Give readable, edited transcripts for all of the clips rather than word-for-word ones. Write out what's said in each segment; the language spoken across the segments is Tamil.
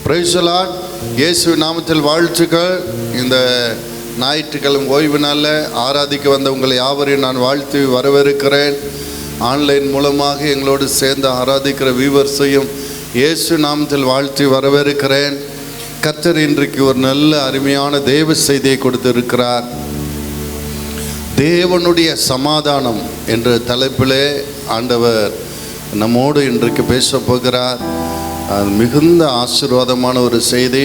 Praise the Lord. இயேசு நாமத்தில் வாழ்த்துக்கள். இந்த ஞாயிற்றுக்கிழமை ஓய்வு நாளில் ஆராதிக்க வந்த உங்களை யாவரையும் நான் வாழ்த்து வரவேற்கிறேன். ஆன்லைன் மூலமாக எங்களோடு சேர்ந்து ஆராதிக்கிற வியூவர்ஸையும் இயேசு நாமத்தில் வாழ்த்து வரவேற்கிறேன். கர்த்தர் இன்றைக்கு ஒரு நல்ல அருமையான தேவ செய்தியை கொடுத்திருக்கிறார். தேவனுடைய சமாதானம் என்ற தலைப்பிலே ஆண்டவர் நம்மோடு இன்றைக்கு பேச போகிறார். அது மிகுந்த ஆசீர்வாதமான ஒரு செய்தி.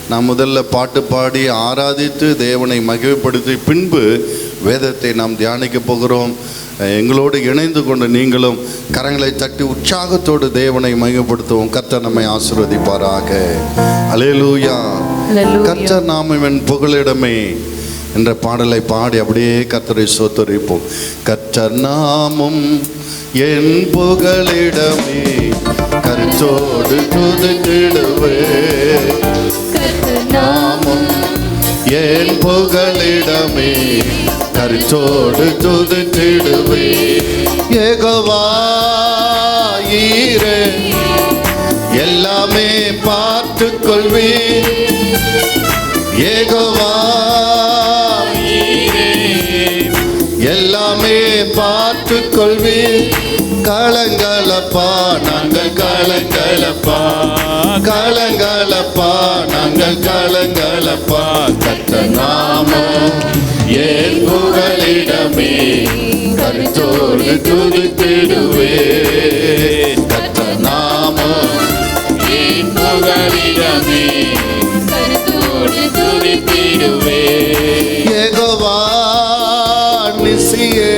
நாம் முதல்ல பாட்டு பாடி ஆராதித்து தேவனை மகிமைப்படுத்தி பின்பு வேதத்தை நாம் தியானிக்க போகிறோம். எங்களோடு இணைந்து கொண்டு நீங்களும் கரங்களை தட்டி உற்சாகத்தோடு தேவனை மகிமைப்படுத்துவோம். கர்த்தர் நம்மை ஆசீர்வதிப்பாராக. அல்லேலூயா. கர்த்தர் நாமம் என் புகலிடமே என்ற பாடலை பாடி அப்படியே கர்த்தரை ஸ்தோத்திரிப்போம். கர்த்தர் நாமம் என் புகலிடமே, கர்த்தரோடு துதித்திடுவே. கர்த்தர் நாமம் என் புகலிடமே, கர்த்தரோடு துதித்திடுவே. யெகோவா ஈரே, எல்லாமே பார்த்துக் கொள்வே. யெகோவா எல்லாமே பார்த்துக் கொள்வே. கலங்கலப்பா நாங்கள் கலங்கலப்பா, கலங்கலப்பா நாங்கள் கலங்கலப்பா. கர்த்தர் நாமம் என் புகலிடமே, கர்த்தரோடு துதித்திடுவே. கர்த்தர் நாமம் என் புகலிடமே, கர்த்தரோடு துதித்திடுவே. யெகோவா நிசியே,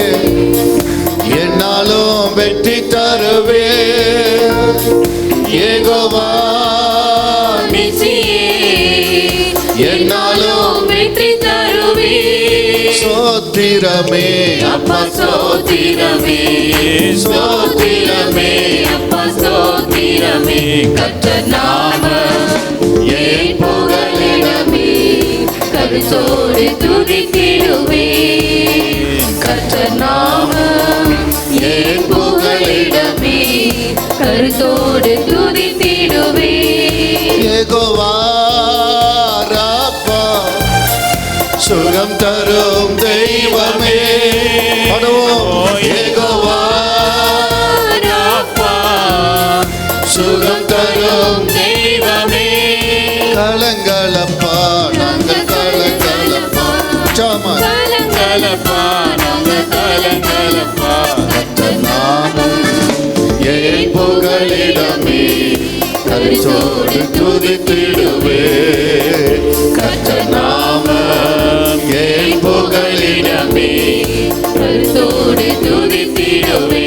என்னாலும் வெற்றி தருவே. யெகோவா நிசியே, என்னாலும் வெற்றி தருவே. சோத்திரமே அப்பா சோத்திரமே, சோத்திரமே அப்பா சோத்திரமே. கர்த்தர் நாமம் என் புகலிடமே, கர்த்தரோடு துதித்திடுவே. கர்த்தர் நாமம் என் புகலிடமே, கர்த்தரோடு துதித்திடுவே. யெகோவா ராப்பா, சுகம் தரும் தெய்வமே. பாடுவோம். யெகோவா ராப்பா, சுகம் தரும் தெய்வமே. கலங்கலப்பா நாங்கள் கலங்கலப்பா, கலங்கலப்பா நாங்கள் கலங்கலப்பா. கர்த்தர் நாமம் என் புகலிடமே, கர்த்தரோடு துதித்திடுவே. கர்த்தர் நாமம் என் புகலிடமே, கர்த்தரோடு துதித்திடுவே.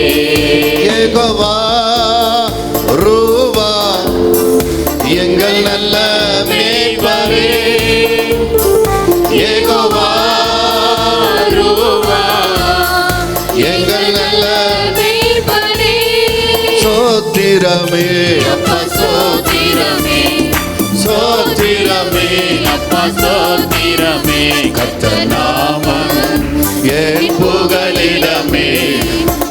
யெகோவா ரூவா, எங்கள் நல்ல மேய்ப்பரே. யெகோவா ரூவா, எங்கள் நல்ல மேய்ப்பரே. சோத்திரமே அப்பா சோத்திரமே, சோத்திரமே அப்பா சோத்திரமே. கர்த்தர் நாமம் என் புகலிடமே,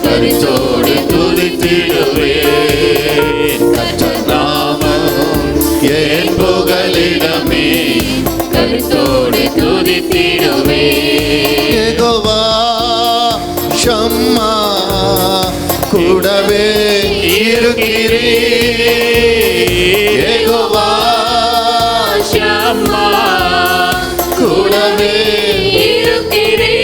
கர்த்தரோடு துதித்திடுவே. கர்த்தர் நாமம் என் புகலிடமே, கர்த்தரோடு துதித்திடுவே. யெகோவா ஷம்மா, கூடவே இருக்கிறீ. யெகோவா ஷம்மா, கூடவே இருக்கிறீ.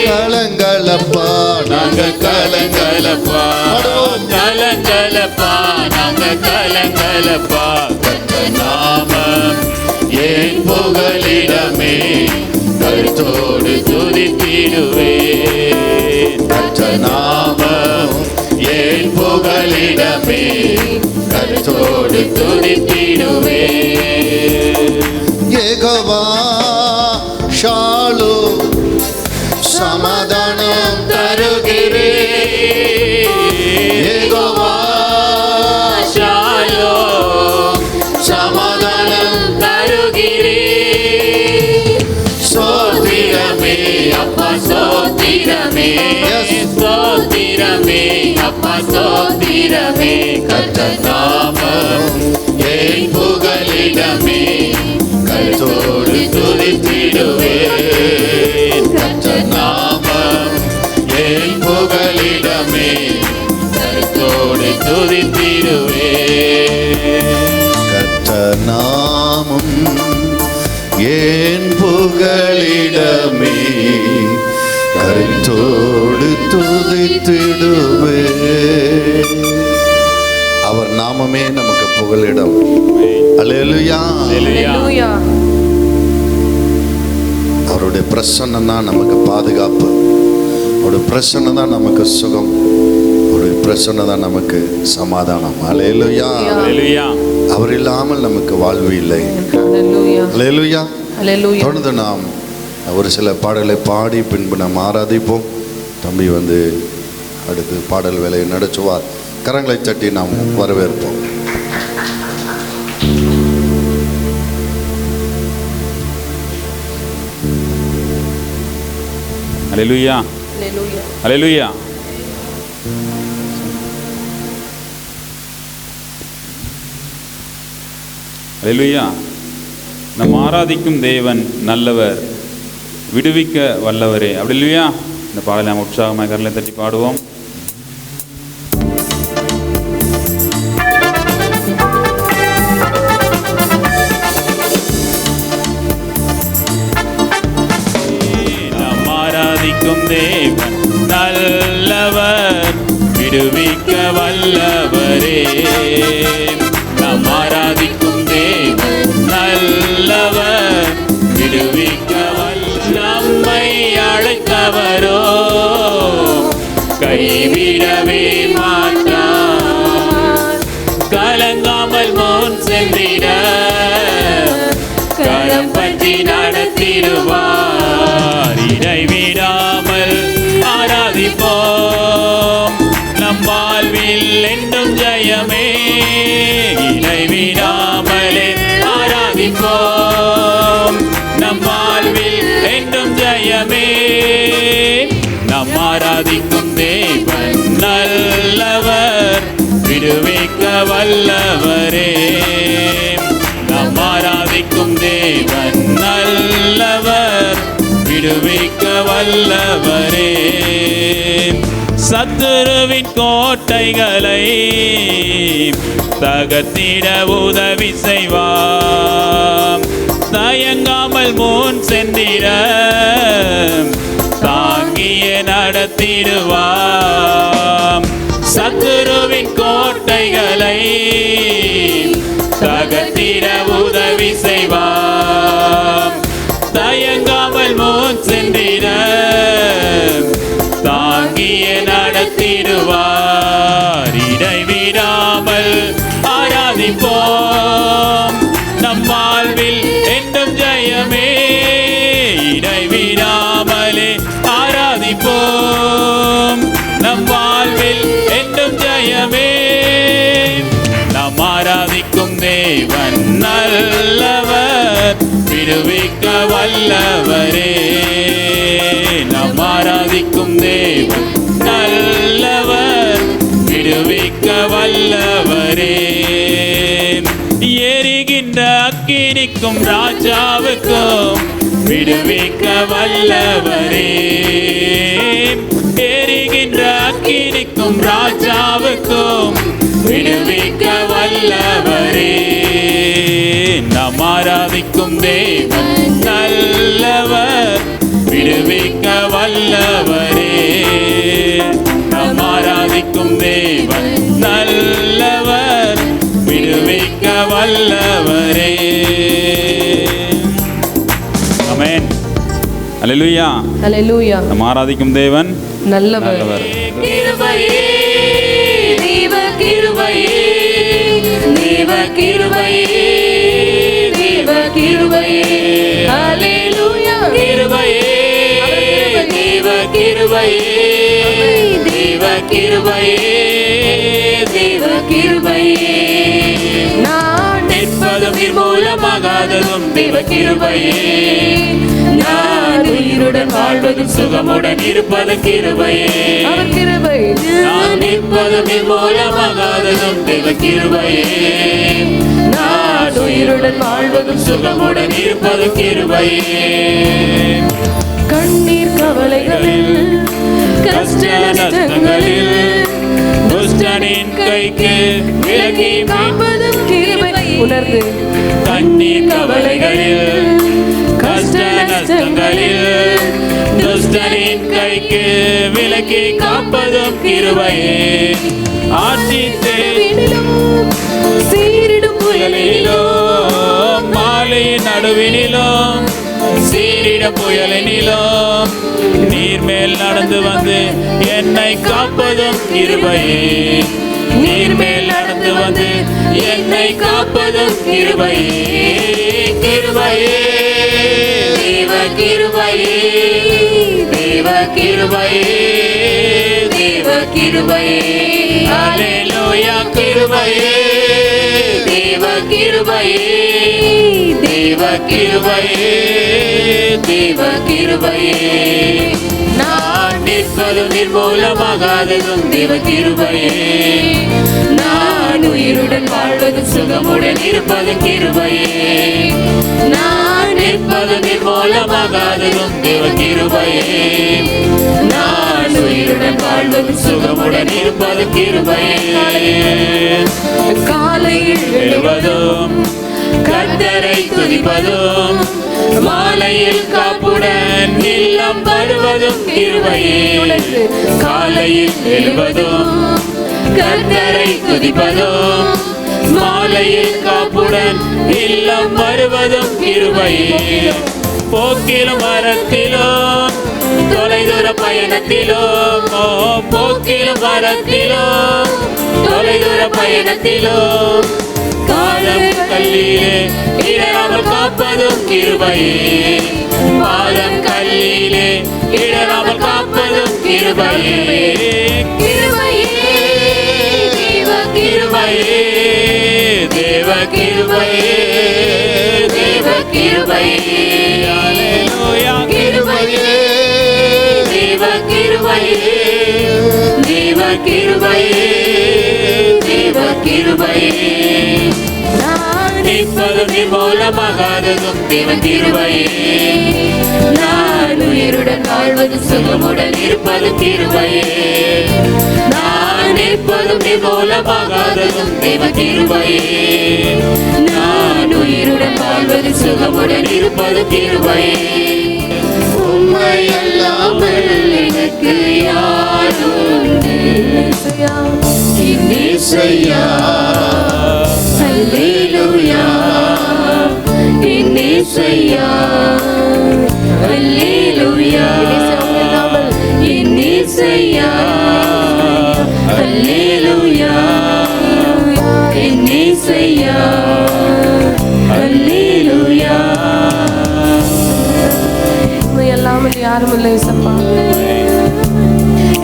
கலங்கலப்பா நாங்கள் கலங்கலப்பா, கலங்கலப்பா நாங்கள் கலங்கலப்பா. கர்த்தர் நாமம் என் புகலிடமே, கர்த்தரோடு துதித்திடுவே. கர்த்தர் நாமம் என் புகலிடமே, கர்த்தரோடு துதித்திடுவே. யெகோவா ஷாலோம், சமாதானம் தருகிறே. யெகோவா ஷாலோம், சமாதானம் தருகிறே. சோத்திரமே அப்பா சோத்திரமே, சோத்திரமே அப்பா சோத்திரமே. கர்த்தர் நாமம் என் புகலிடமே, துதித்திடுவே. கர்த்தர் நாமம் ஏன் புகழிடமே, கருத்தோடு துதித்திடுவே. அவர் நாமமே நமக்கு புகழிடம். அல்லேலூயா. அவருடைய பிரசன்னம் தான் நமக்கு பாதுகாப்பு, அவருடைய பிரசன்னம் தான் நமக்கு சுகம், அவருடைய பிரசன்னம் தான் நமக்கு சமாதானம். அல்லேலூயா. அவர் இல்லாமல் நமக்கு வாழ்வு இல்லை. அல்லேலூயா. தொடர்ந்து நாம் ஒரு சில பாடலை பாடி பின்பு நாம் ஆராதிப்போம். தம்பி வந்து அடுத்து பாடல் வேலையை நடத்துவார். கரங்களை தட்டி நாம் வரவேற்போம். அல்லேலூயா. அல்லேலூயா. அல்லேலூயா. நம் ஆராதிக்கும் தேவன் நல்லவர், விடுவிக்க வல்லவரே. அப்படி இல்லையா? இந்த பாடலை நாம் உற்சாகமாக கரலை தட்டி பாடுவோம். நம் ஆராதிக்கும் தேவன் நல்லவர், விடுவிக்க வல்லவரே. நம் ஆராதிக்கும் தேவன் நல்லவர், விடுவிக்க நம்மை அழைத்தவரோ கைவிடவே மாட்டார். கலங்காமல் முன் சென்றிட கரம் பற்றி நடத்திடுவார். இடைவிடாமல் ஆராதிப்போம், நம் வாழ்வில் என்றும் ஜெயமே. இடைவிடாமலே ஆராதிப்போம், நம் வாழ்வில் என்றும் ஜெயமே. நம் ஆராதிக்கும் தேவன் நல்லவர், விடுவிக்க வல்லவரே. நம் ஆராதிக்கும் தேவன் நல்லவர், விடுவிக்க வல்லவரே. சத்துருவின் கோட்டைகளை தகர்த்திட உதவி செய்வார். தயங்காமல் முன் சென்றிட தாங்கிய நடத்திடுவார். சத்துருவின் கோட்டைகளை தகர்த்திட உதவி செய்வார். தயங்காமல் முன் சென்றிட தாங்கிய நடத்திடுவார். இடைவிடாமல் ஆராதிப்போம், நம் வாழ்வில் என்றும் ஜெயமே. இடைவிடாமலே ஆராதிப்போம், நம் வாழ்வில் என்றும் ஜெயமே. நாம் ஆராதிக்கும் தேவன் நல்லவர், விடுவிக்க வல்லவரே. நாம் ஆராதிக்கும் தேவன் நல்லவர், விடுவிக்க வல்லவரே. எரிகின்ற அக்கினிக்கும் ராஜாவுக்கும் விடுவிக்க வல்லவரே. எரிகின்ற அக்கினிக்கும் ராஜாவுக்கும் விடுவிக்க வல்லவரே. நாம் ஆராதிக்கும் தேவன் நல்லவர், விடுவிக்க வல்லவரே. நாம் ஆராதிக்கும் தேவன் நல்லவர், விடுவிக்க வல்லவரே. ஆமென். அல்லேலூயா. அல்லேலூயா. நாம் ஆராதிக்கும் தேவன் நல்லவர். கிருபையே தேவ கிருபையே, தேவ கிருபையே, தேவ கிருபையே. அல்லேலூயா. கிருபையே தேவ கிருபையே, தேவ கிருபையே, தேவ கிருபையே. நான் நிற்பதும் நிர்மூலமாகாததும் தேவ கிருபையே. நான் உயிருடன் வாழ்வதும் சுகமுடன் இருப்பது கிருபையே. அவர் கிருபை. நான் நிற்பதும் நிர்மூலமாகாததும் தேவ கிருபையே. நான் உயிருடன் வாழ்வதும் சுகமுடன் இருப்பது கிருபையே. கண்ணீர் கவலைகளில், கஷ்ட நஷ்டங்களில், துஷ்ட துஷ்டனின் கைக்கு விலக்கி காப்பதும் கிருபை. உணர்ந்து கண்ணீர் கவலைகளில் கஷ்ட நஷ்டங்களில் துஷ்டனின் கைக்கு விலக்கி காப்பதும் கிருபையே. ஆட்சி சீரிடும் புயலிலோ மாலையின் நடுவினிலும் சீரிட புயலினிலும் நீர் மேல் நடந்து வந்து என்னை காப்பதும் கிருபையே. நீர் மேல் நடந்து வந்து என்னை காப்பதும் கிருபையே. கிருபையே தேவ கிருபையே தேவ கிருபையே தேவ கிருபையே. அல்லேலூயா கிருபையே தேவ கிருபையே தேவ கிருபையே தேவ கிருபையே. நான் நிற்பது நிர்மூலமாகாததும் தேவ கிருபையே. நான் உயிருடன் வாழ்வது சுகமுடன் இருப்பது கிருபையே. நான் நிற்பது நிர்மூலமாகாததும் தேவ கிருபையே. நான் உயிருடன் வாழ்வது சுகமுடன் இருப்பது கிருபையே. காலையில் எழுவதும் கர்த்தரை துதிப்பதும் மாலையில் காப்புடன் இல்லம் வருவதும் கிருபையே. காலையில் எழுவதும் கர்த்தரை துதிப்பதும் மாலையில் காப்புடன் இல்லம் வருவதும் கிருபையே. போக்கிலும் வரத்திலும் தொலைதூர பயணத்திலும் போக்கிலும் வரத்திலும் தொலைதூர பயணத்திலும் காலம் கல்லிலே இடராமல் காப்பதும் கிருபையே. பாதம் கல்லிலே இடராமல் காப்பதும் கிருபையே. கிருபையே தேவ கிருபையே தேவ கிருபையே தேவ கிருபையே. அல்லேலூயா கிருபையே தேவ கிருபையே தேவ கிருபையே தேவ கிருபையே. நான் நிற்பது நிர்மூலமாகாததும் தேவ கிருபையே. நான் உயிருடன் வாழ்வது சுகமுடன் இருப்பது கிருபையே. நான் நிற்பது நிர்மூலமாகாததும் தேவ கிருபையே. நான் உயிருடன் வாழ்வது சுகமுடன் இருப்பது கிருபையே. உம்மை அல்லாமல் எனக்கு யாருண்டு இன்னேசையா. அல்லேலூயா இன்னேசையா அல்லேலூயா இன்னேசையா அல்லேலூயா இன்னேசையா அல்லேலூயா. உம்மை அல்லாமல் யாரும் இல்லை சப்பா.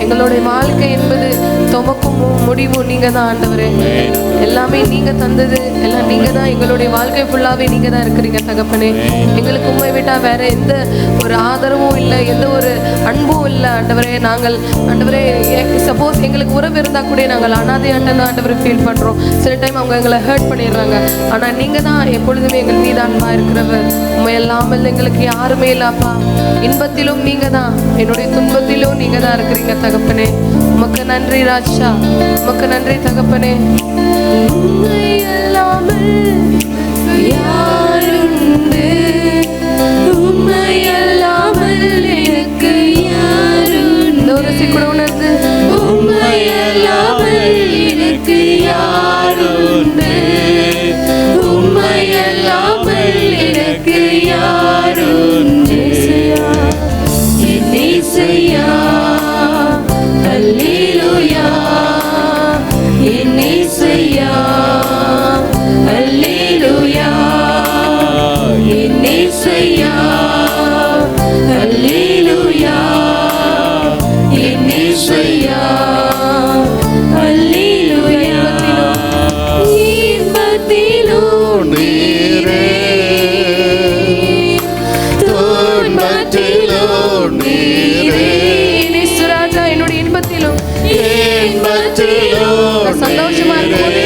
எங்களுடைய வாழ்க்கை என்பது துவக்கும் முடிவும் நீங்க தான் ஆண்டவரே. எல்லாமே நீங்க தந்தது, எல்லாம் நீங்க தான். எங்களுடைய வாழ்க்கை ஃபுல்லாவே நீங்க தான் இருக்கிறீங்க தகப்பனே. எங்களுக்கு உண்மை விட்டா வேற எந்த ஒரு ஆதரவும் இல்லை, எந்த ஒரு அன்பும் இல்லை ஆண்டவரே. நாங்கள் ஆண்டவரே சப்போஸ் எங்களுக்கு உறவு இருந்தா கூட நாங்கள் அனாதையாட்டம் தான் ஆண்டவரை ஃபீல் பண்றோம். சில டைம் அவங்க எங்களை ஹர்ட் பண்ணிடுறாங்க. ஆனா நீங்க தான் எப்பொழுதுமே எங்கள் மீது அன்பா இருக்கிறவர். உண்மை இல்லாமல் எங்களுக்கு யாருமே இல்லப்பா. இன்பத்திலும் நீங்க தான், என்னுடைய துன்பத்திலும் நீங்க தான் இருக்கிறீங்க தகப்பனே. உமக்கு நன்றி ராஜா, உமக்கு நன்றி தகப்பனே. உம்மை அல்லாமல் யாருண்டு, உம்மை அல்லாமல் எனக்கு யாருண்டு. ஒரு கூட உணர்ந்து உம்மை அல்லாமல் எனக்கு யாருண்டு, உம்மை அல்லாமல் எனக்கு யாருண்டு. இன்னேசையா அல்லேலூயா இன்னேசையா அல்லேலூயா இன்னேசையா அல்லேலூயா இன்னேசையா அல்லேலூயா. இன்பத்திலும் நீரே துன்பத்திலும் நீரே. ராஜா என்னுடைய இன்பத்திலும் சந்தோஷமா இருக்கும்போது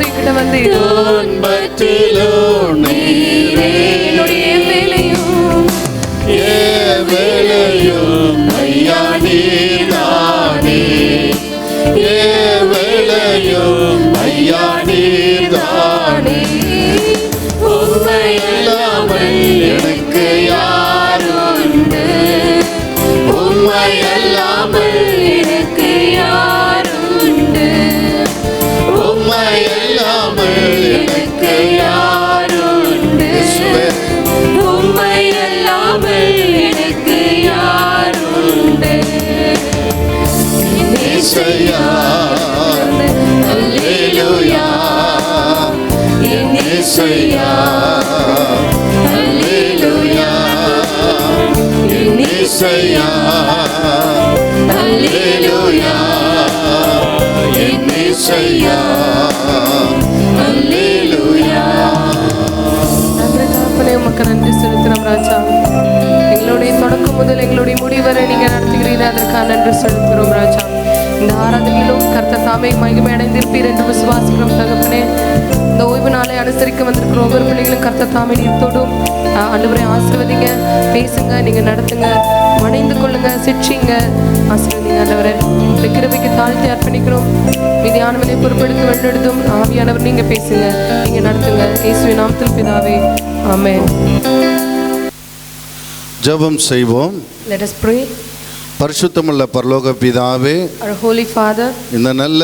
என்கிட்ட வந்து துன்பத்திலும் நீரே. என்னுடைய வேலையும் ஐயா நீதானே, என்னேசையா அல்லேலூயா என்னேசையா அல்லேலூயா என்னேசையா அல்லேலூயா. நன்றி தகப்பனே, உமக்கு நன்றி செலுத்துகிறோம் ராஜா. எங்களுடைய தொடக்கம் முதல் எங்களுடைய முடிவரை நீங்க நடத்துகிறீர்கள், அதற்காக நன்றி செலுத்துகிறோம் ராஜா. இந்த ஆராதனையிலும் கர்த்தர் தாமே மகிமை அடைந்திருப்பீர் என்று விசுவாசிக்கிறோம் தகப்பனே. இந்த ஓய்வு நாளை அனுசரிக்க வந்திருக்கிற ஒவ்வொரு பிள்ளைகளும் கர்த்தர் தாமே நீர்த்தோடும் ஆண்டவரை ஆசீர்வதிங்க, பேசுங்க, நீங்க நடத்துங்க, மணிந்து கொள்ளுங்க, சிற்றிங்க, ஆசீர்வதிங்க ஆண்டவரை. இந்த கிருபைக்கு தாழ்த்தி அர்ப்பணிக்கிறோம். மீதியானவனை பொறுப்பெடுத்து வெள்ளெடுத்தும் ஆவியானவர் நீங்க பேசுங்க, நீங்க நடத்துங்க. இயேசுவின் நாமத்தில் பிதாவே, ஆமென். ஜெபம் செய்வோம். Let us pray. பரிசுத்தமுள்ள பரலோக பிதாவே, Our Holy Father, இந்த நல்ல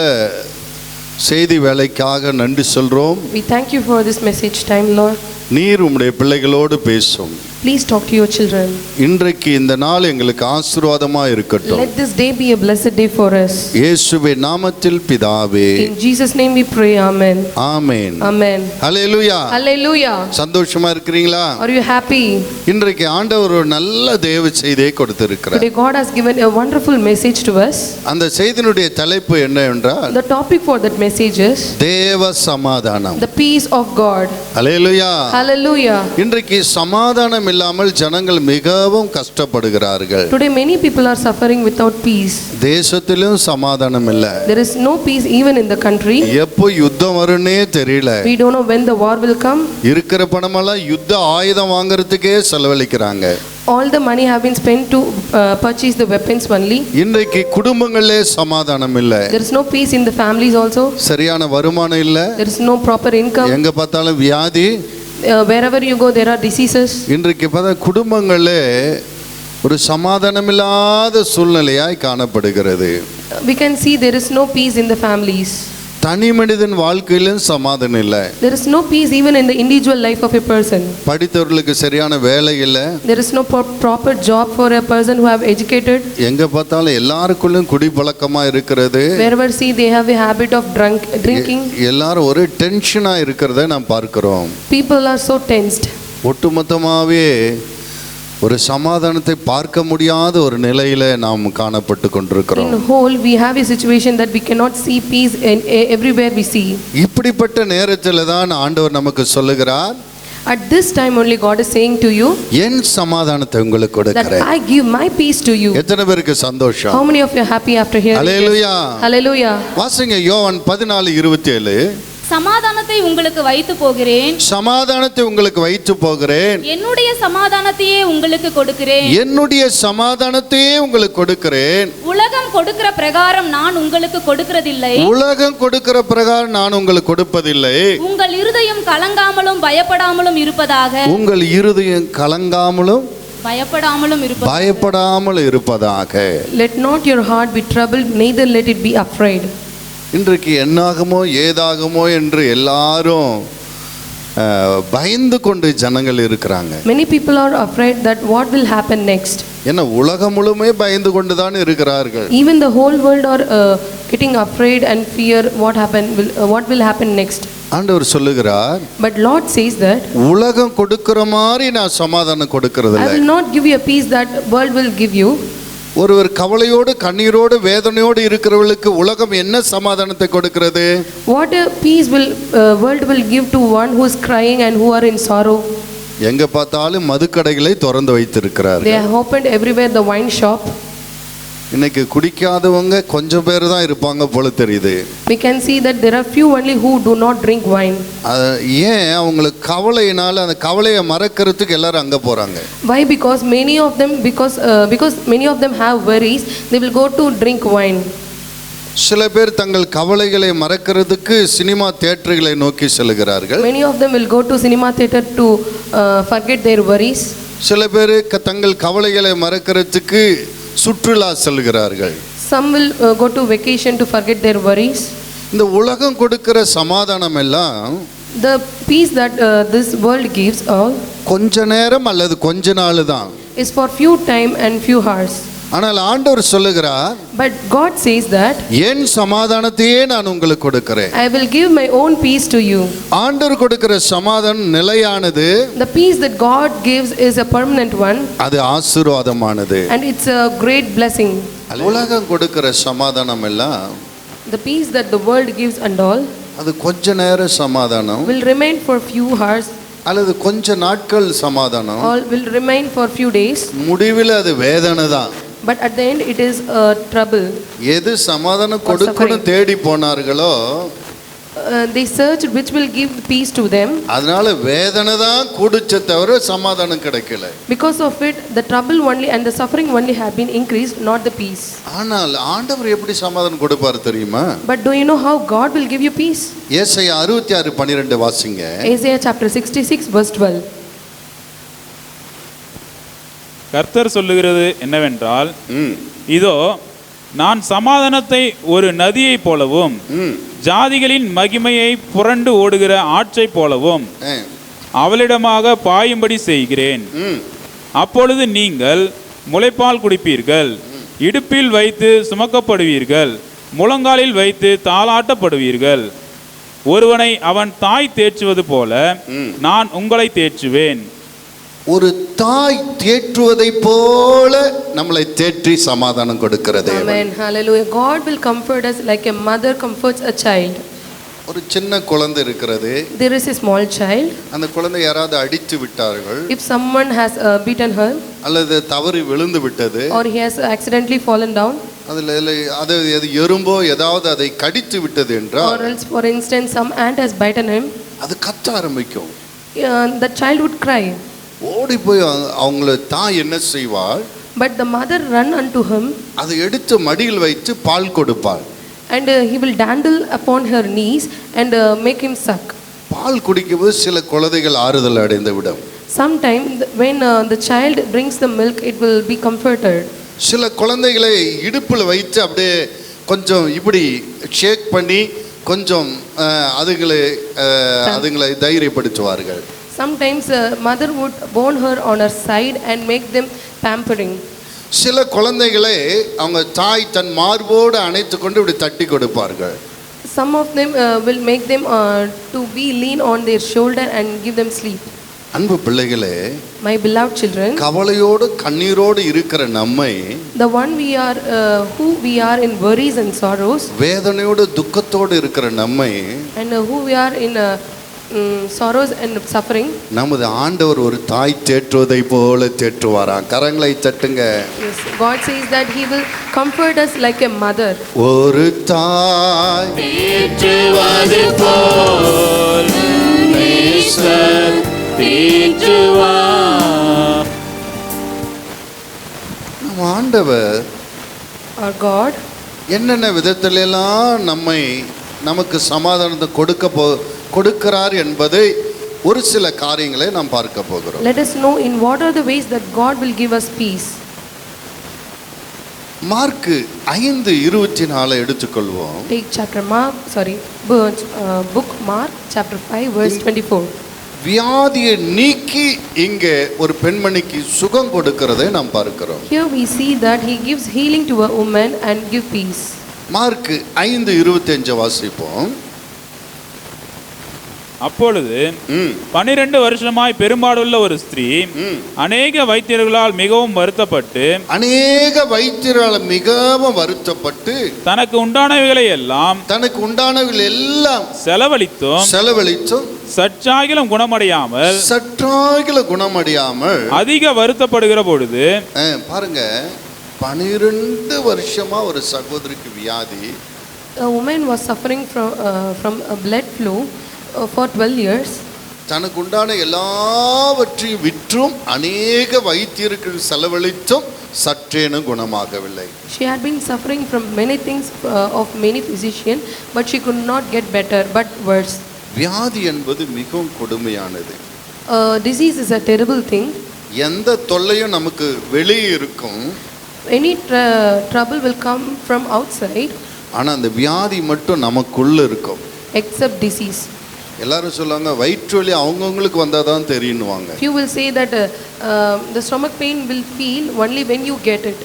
செய்தி வேலைக்காக நன்றி சொல்றோம். we thank you for this message time, Lord. நீர் உம்முடைய பிள்ளைகளோடு பேசும். Please talk to your children. இன்றைக்கு இந்த நாள் எங்களுக்கு ஆசீர்வாதமா இருக்கட்டும். Let this day be a blessed day for us. இயேசுவின் நாமத்தில் பிதாவே, In Jesus' name we pray, amen. Amen. Amen. Hallelujah. Hallelujah. சந்தோஷமா இருக்கிறீங்களா? Are you happy? இன்றைக்கு ஆண்டவர் ஒரு நல்ல தேவ செய்தியை கொடுத்திருக்கிறார். Today God has given a wonderful message to us. அந்த செய்தியினுடைய தலைப்பு என்ன என்றால், The topic for that message is தேவ சமாதானம். the peace of God. Hallelujah. Hallelujah. இன்றைக்கு சமாதானம் இல்லாமல் ஜனங்கள் மிகவும் கஷ்டப்படுகிறார்கள். Today many people are suffering without peace. தேசத்திலும் சமாதானம் இல்ல. There is no peace even in the country. எப்போ யுத்தம் வரும்னே தெரியல. We don't know when the war will come. இருக்கிற பணமெல்லாம் யுத்த ஆயுதம் வாங்குறதுக்கே செலவழிக்கிறாங்க. All the money have been spent to purchase the weapons only. இன்றைக்கு குடும்பங்களே சமாதானம் இல்ல. There is no peace in the families also. சரியான வருமானம் இல்ல. There is no proper income. எங்க பார்த்தாலும் வியாதி. Wherever you go there are diseases. இன்றைக்கு பார்த்தா குடும்பங்களே ஒரு சமாதானமில்லாத சூழ்நிலையாய் காணப்படுகிறது. We can see there is no peace in the families. தனி மனிதன் வாழ்க்கையிலும் சமாதானம் இல்ல. There is no peace even in the individual life of a person. படித்தவர்களுக்கு சரியான வேலை இல்ல. There is no proper job for a person who have educated. எங்க பார்த்தாலும் எல்லாருக்குள்ளும் குடிப்பழக்கமா இருக்கிறது. Wherever see they have a habit of drinking. எல்லாரும் ஒரு டென்ஷனா இருக்கிறதை நாம் பார்க்கிறோம். People are so tensed. ஒட்டுமொத்தமாவே ஒரு சமாதானத்தை பார்க்க முடியாத ஒரு நிலையில நாம் காணப்பட்டு கொண்டிருக்கிறோம். In whole we have a situation that we cannot see peace everywhere we see. இப்படிப்பட்ட நேரத்தில் தான் ஆண்டவர் நமக்கு சொல்லுகிறார், At this time only God is saying to you, என் சமாதானத்தை உங்களுக்கு that கொடுக்கிறேன். I give my peace to you. எத்தனை பேருக்கு சந்தோஷம்? How many of you are happy after hearing this? Hallelujah. Hallelujah. வாசிங்க யோவான் 14:27. சமாதானத்தை உங்களுக்கு வைத்து போகிறேன், சமாதானத்தை உங்களுக்கு வைத்து போகிறேன், என்னுடைய சமாதானத்தையே உங்களுக்கு கொடுக்கிறேன், என்னுடைய சமாதானத்தையே உங்களுக்கு கொடுக்கிறேன், உலகம் கொடுக்கிற பிரகாரம் நான் உங்களுக்கு கொடுக்கிறதில்லை, உலகம் கொடுக்கிற பிரகாரம் நான் உங்களுக்கு கொடுப்பதில்லை, உங்கள் இருதயம் கலங்காமலும் பயப்படாமலும் இருப்பதாக, உங்கள் இருதயம் கலங்காமலும் பயப்படாமல் இருப்பதாக. Let not your heart be troubled, neither let it be afraid. இன்றைக்கு என்னாகுமோ ஏதாகுமோ என்று எல்லாரும் பயந்து கொண்டு ஜனங்கள் இருக்கிறாங்க. Many people are afraid that what will happen next. ஏன்னா உலகம் முழுமே பயந்து கொண்டு தான் இருக்கிறார்கள். Even the whole world are getting afraid and fear what will happen next. ஆண்டவர் சொல்லுகிறார், But Lord says that உலகம் கொடுக்கிற மாதிரி நான் சமாதானம் கொடுக்கிறது I இல்லை. will not give you a peace that world will give you. ஒருவர் கவலையோடு கண்ணீரோடு வேதனையோடு இருக்கிறவர்களுக்கு உலகம் என்ன சமாதானத்தை கொடுக்கிறது? What a peace will world will give to one who is crying and who are in sorrow. எங்க பார்த்தாலும் மதுக்கடைகளை திறந்து வைத்திருக்கிறார்கள். They have opened everywhere the wine shop. இன்னைக்கு குடிக்காதவங்க கொஞ்சம் பேர் தான் இருப்பாங்க போல தெரியுது. We can see that there are few only who do not drink wine. ஏன் அவங்களுக்கு கவலையினால அந்த கவலையை மறக்கிறதுக்கு எல்லாரும் அங்க போறாங்க. Why? Because many of them have worries, they will go to drink wine. சில பேர் தங்கள் கவலைகளை மறக்கிறதுக்கு சினிமா தியேட்டர்களை நோக்கி செல்கிறார்கள். Many of them will go to cinema theater to forget their worries. சில பேர் தங்கள் கவலைகளை மறக்கிறதுக்கு சுற்றுலா செல்கிறார்கள். Some will go to vacation to forget their worries. இந்த உலகம் கொடுக்கிற சமாதானம் எல்லாம் The peace that this world gives all கொஞ்ச நேரம் அல்லது கொஞ்ச நாள் தான். is for few time and few hours. ஆனால் ஆண்டவர் சொல்லுகிறார், But God says that என் சமாதானத்தையே நான் உங்களுக்கு கொடுக்கிறேன். I will give my own peace to you. ஆண்டவர் கொடுக்கிற சமாதானம் நிலையானது, The peace that God gives is a permanent one, அது ஆசீர்வாதமானது. and it's a great blessing. உலகம் கொடுக்கிற சமாதானம் எல்லாம் The peace that the world gives and all அது கொஞ்ச நேர சமாதானம், will remain for few hours, அல்லது கொஞ்ச நாட்கள் சமாதானம், all will remain for few days, முடிவில் அது வேதனை தான். but at the end it is a trouble. எது சமாதானம் கொடுக்கணும் தேடி போனார்களோ They searched which will give peace to them. அதனால வேதனை தான் கூடுச்சே தவிர சமாதானம் கிடைக்கல. Because of it, the trouble only and the suffering only have been increased, not the peace. ஆனால் ஆண்டவர் எப்படி சமாதானம் கொடுப்பார் தெரியுமா? But do you know how God will give you peace? ஏசாயா 66:12 வாசிங்க. Isaiah chapter 66 verse 12. கர்த்தர் சொல்லுகிறது என்னவென்றால், இதோ நான் சமாதானத்தை ஒரு நதியைப் போலவும் ஜாதிகளின் மகிமையை புரண்டு ஓடுகிற ஆற்றைப் போலவும் அவளிடமாக பாயும்படி செய்கிறேன். அப்பொழுது நீங்கள் முலைப்பால் குடிப்பீர்கள், இடுப்பில் வைத்து சுமக்கப்படுவீர்கள், முழங்காலில் வைத்து தாளாட்டப்படுவீர்கள். ஒருவனை அவன் தாய் தேற்றுவது போல நான் உங்களை தேற்றுவேன். ஒரு தாய் தேற்றுவதை போல நம்மளை தேற்றி சமாதானம் கொடுக்கிறது. Amen. Hallelujah. God will comfort us like a mother comforts a child. ஒரு சின்ன குழந்தை இருக்கிறது. There is a small child. அந்த குழந்தை யாராவது அடித்து விட்டார்கள், If someone has beaten her, அல்லது தவறி விழுந்து விட்டது, or he has accidentally fallen down, அது எறும்போ ஏதாவது அதை கடித்து விட்டது என்றால், or else for instance some ant has bitten him, அது கத்த ஆரம்பிக்கும். the child would cry. ஓடி போய் அவங்கள தாய் என்ன செய்வாள்? But the mother run unto him, அதை எடுத்து மடியில் வைத்து பால் கொடுப்பாள். and he will dandle upon her knees and make him suck. பால் குடிக்கும்போது சில குழந்தைகள் ஆறுதல் அடைந்து விடும். Sometimes when the child drinks the milk, it will be comforted. சில குழந்தைகளை இடுப்பில் வைத்து அப்படியே கொஞ்சம் இப்படி ஷேக் பண்ணி கொஞ்சம் அதுங்களை தைரியப்படுத்துவார்கள். Sometimes mother would bone her on her side and make them pampering. சில குழந்தைகளை அவங்க தாய் தன் மார்போடு அணைத்து கொண்டு இப்படி தட்டி கொடுப்பார்கள். Some of them will make them to be lean on their shoulder and give them sleep. அன்பு பிள்ளைகளே, My beloved children, கவலையோடு கண்ணீரோடு இருக்கிற நம்மை, the one we are who we are in worries and sorrows, வேதனையோடு துக்கத்தோடு இருக்கிற நம்மை, and who we are in sorrows and suffering, நமது ஆண்டவர் ஒரு தாய் தேற்றுவதை போல தேற்றுவாராம். கரங்களை தட்டுங்க. yes, God says that he will comfort us like a mother. ஒரு தாய் தேற்றுவது போல் நேசர் தேற்றுவார். நம்ம ஆண்டவர் Our God, என்னென்ன விதத்திலெல்லாம் நமக்கு சமாதானத்தை கொடுக்கிறார் என்பதை ஒரு சில காரியங்களை நாம் பார்க்க போகிறோம். let us know in what are the ways that God will give us peace. Mark 5:24 எடுத்துக்கொள்வோம். Take book Mark chapter 5 verse 24. வியாதியை நீக்கி இங்கே ஒரு பெண்மணிக்கு சுகம் கொடுக்கிறதை நாம் பார்க்கிறோம். Here we see that he gives healing to a woman and give peace. Mark 5:25 வாசிப்போம். அப்பொழுது 12 வருஷமாய் பெரும்பாடுள்ள ஒரு ஸ்திரீ அநேக வைத்தியர்களால் மிகவும் வருத்தப்பட்டு தனக்கு உண்டானவைகளை எல்லாம் செலவழித்தும் சற்றாகிலும் குணமடையாமல் அதிக வருத்தப்படுகிற பொழுது, பாருங்க, 12 வருஷமா ஒரு சகோதரிக்கு வியாதி. A woman was suffering from a blood flow for 12 years. தனக்கு உண்டான எல்லாவற்றையும் விற்றும் அநேக வைத்தியருக்கு செலவழித்தும் சற்றேனும் குணமாகவில்லை. She had been suffering from many things of many physicians, but she could not get better but worse. வியாதி என்பது மிகவும் கொடுமையானது. Disease is a terrible thing. எந்த தொல்லையும் நமக்கு வெளியே இருக்கும். Any trouble will come from outside. ஆனா அந்த வியாதி மட்டும் நமக்குள்ள இருக்கும். Except disease. எல்லாரும் சொல்லுவாங்க வயிற்று வலி அவங்கவங்களுக்கு வந்தாதான் தெரியும்வாங்க. Few will say that the stomach pain will feel only when you get it.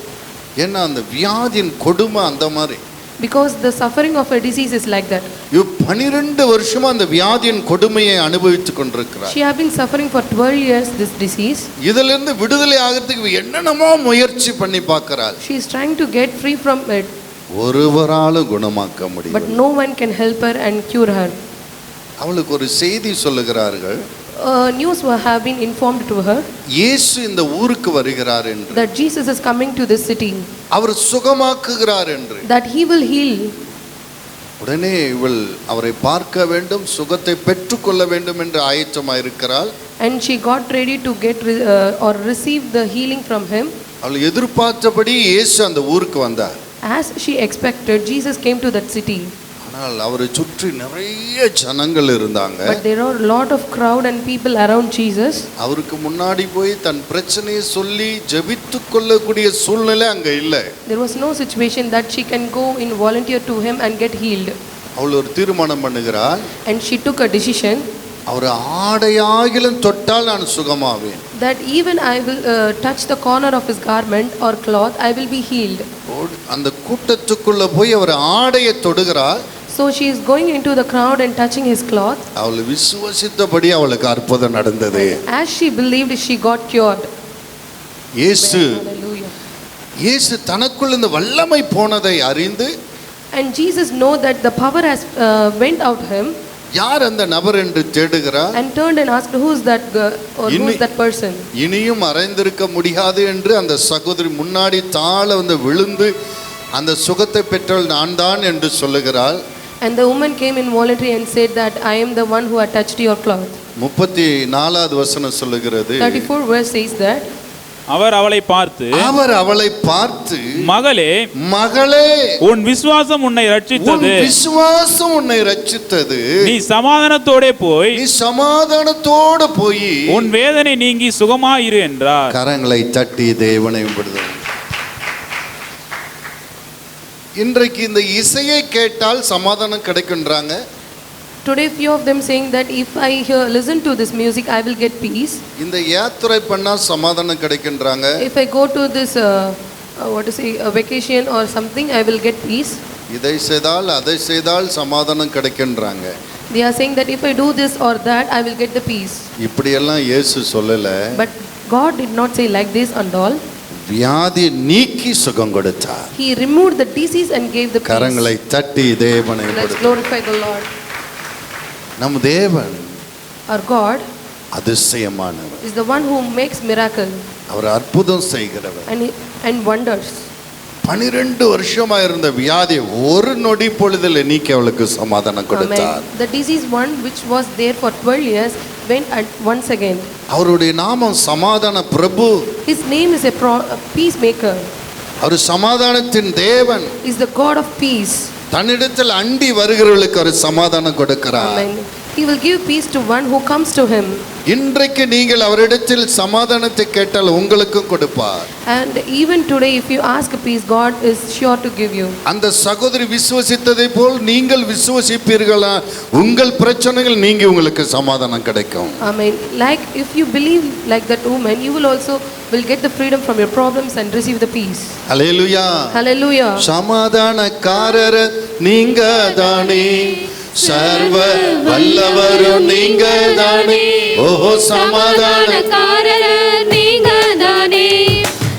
ஏன்னா அந்த வியாதியின் கொடுமை அந்த மாதிரி. Because the suffering of a disease is like that. 12 வருஷமா அந்த வியாதியின் கொடுமையை அனுபவித்துக் கொண்டிருக்கிறார். She have been suffering for 12 years this disease. இதிலிருந்து விடுதலை ஆகிறதுக்கு என்னென்னமோ முயற்சி பண்ணி பார்க்கிறாள். She is trying to get free from it. ஒருவராலும் குணமாக்க முடியும். But no one can help her and cure her. அவளுக்கு ஒரு செய்தி சொல்லுகிறார்கள். News have been informed to her இயேசு இந்த ஊருக்கு வருகிறார் என்று, that Jesus is coming to this city, அவர் சுகமாக்குகிறார் என்று. that he will heal. உடனே இவள் அவரை பார்க்க வேண்டும், சுகத்தை பெற்றுக்கொள்ள வேண்டும் என்று ஆயத்தமாக இருக்கிறாள். And she got ready to get or receive the healing from him. அவள் எதிர்பார்த்தபடி இயேசு அந்த ஊருக்கு வந்தார். As she expected, Jesus came to that city. ஆனால் அவரை சுற்றி நிறைய ஜனங்கள் இருந்தாங்க. But there are a lot of crowd and people around Jesus. அவருக்கு முன்னாடி போய் தன் பிரச்சனையை சொல்லி ஜெபித்து கொள்ளக்கூடிய சூழ்நிலை அங்க இல்லை. There was no situation that she can go in volunteer to him and get healed. அவள் ஒரு தீர்மானம் பண்ணுகிறாள். And she took a decision அவர் ஆடையாகிலும் தொட்டால் நான் சுகமாவேன். that even I will touch the corner of his garment or cloth, I will be healed. அந்த கூட்டத்துக்குள்ள போய் அவர் ஆடையை தொடுகிறாள். So she is going into the crowd and touching his cloth. அவள் விசுவாசித்தபடி அவளுக்கு அற்புதம் நடந்தது. As she believed, she got cured. இயேசு Hallelujah. இயேசு தனக்குள்ள இந்த வல்லமை போனதை அறிந்து, And Jesus know that the power has went out him, யார் அந்த நபர் என்று தேடுகிறார். and turned and asked, who is that girl or who is that person? இனியும் மறைந்திருக்க முடியாது என்று அந்த சகோதரி முன்னாடி தாழ வந்து விழுந்து அந்த சுகத்தை பெற்றவள் நான் தான் என்று சொல்லுகிறாள். And the woman came in voluntary and said that I am the one who had touched your cloth. 34வது வசனம் சொல்லுகிறது. 34 verse says that அவர் அவளை பார்த்து மகளே மகளே உன் விசுவாசம் உன்னை ரட்சித்தது, உன் விசுவாசம் உன்னை ரட்சித்தது, நீ சமாதானத்தோடே போய் நீ சமாதானத்தோடு போய் உன் வேதனை நீங்கி சுகமாயிரு என்றார். கரங்களை தட்டி தேவனை விடுதல். இன்றைக்கு இந்த இசையை கேட்டால் சமாதானம் கிடைக்குன்றாங்க. today few of them saying that if I listen to this music I will get peace. இந்த யாத்திரை பண்ணா சமாதானம் கிடைக்குன்றாங்க. If I go to this what to say a vacation or something I will get peace. இதை செய்தால் அதை செய்தால் சமாதானம் கிடைக்குன்றாங்க. They are saying that if I do this or that I will get the peace. இப்படி எல்லாம் இயேசு சொல்லல. But God did not say like this and all. வியாதி நீக்கி சுகம் கொடுத்தார். He removed the disease and gave the peace. கரங்களை தட்டி தேவனை Let's glorify the Lord. நம் தேவன் Our God அதிசயமானவர். is the one who makes miracle அவர் அற்புதம் செய்கிறவர். and wonders. 12 வருஷமா இருந்த வியாதி ஒரு நொடி பொழுதில் நீக்கி அவளுக்கு சமாதானம் கொடுத்தார். Amen. The disease one which was there for 12 years went once again. அவருடைய நாமம் சமாதான பிரபு. His name is a peacemaker. அவர் சமாதானத்தின் தேவன். Is the God of peace. தன்னிடத்தில் அண்டி வருகிறவர்களுக்கு அவர் சமாதானம் கொடுக்கிறார். Amen. He will give peace to one who comes to him. இன்றைக்கு நீங்கள் அவரிடத்தில் சமாதானத்தை கேட்டால் உங்களுக்கும் கொடுப்பார். And even today if you ask peace, God is sure to give you. அந்த சகோதரி விசுவசித்ததை போல் நீங்கள் விசுவசிப்பீர்களா உங்கள் பிரச்சனைகள் நீங்கி உங்களுக்கு சமாதானம் கிடைக்கும். Amen. Like if you believe like that woman, you will also will get the freedom from your problems and receive the peace. Hallelujah. Hallelujah. சமாதானக்காரர் நீங்க தானே, சர்வ வல்லவரும் நீங்க தானே. ஓஹோ சமாதானக்காரர் நீங்க தானே,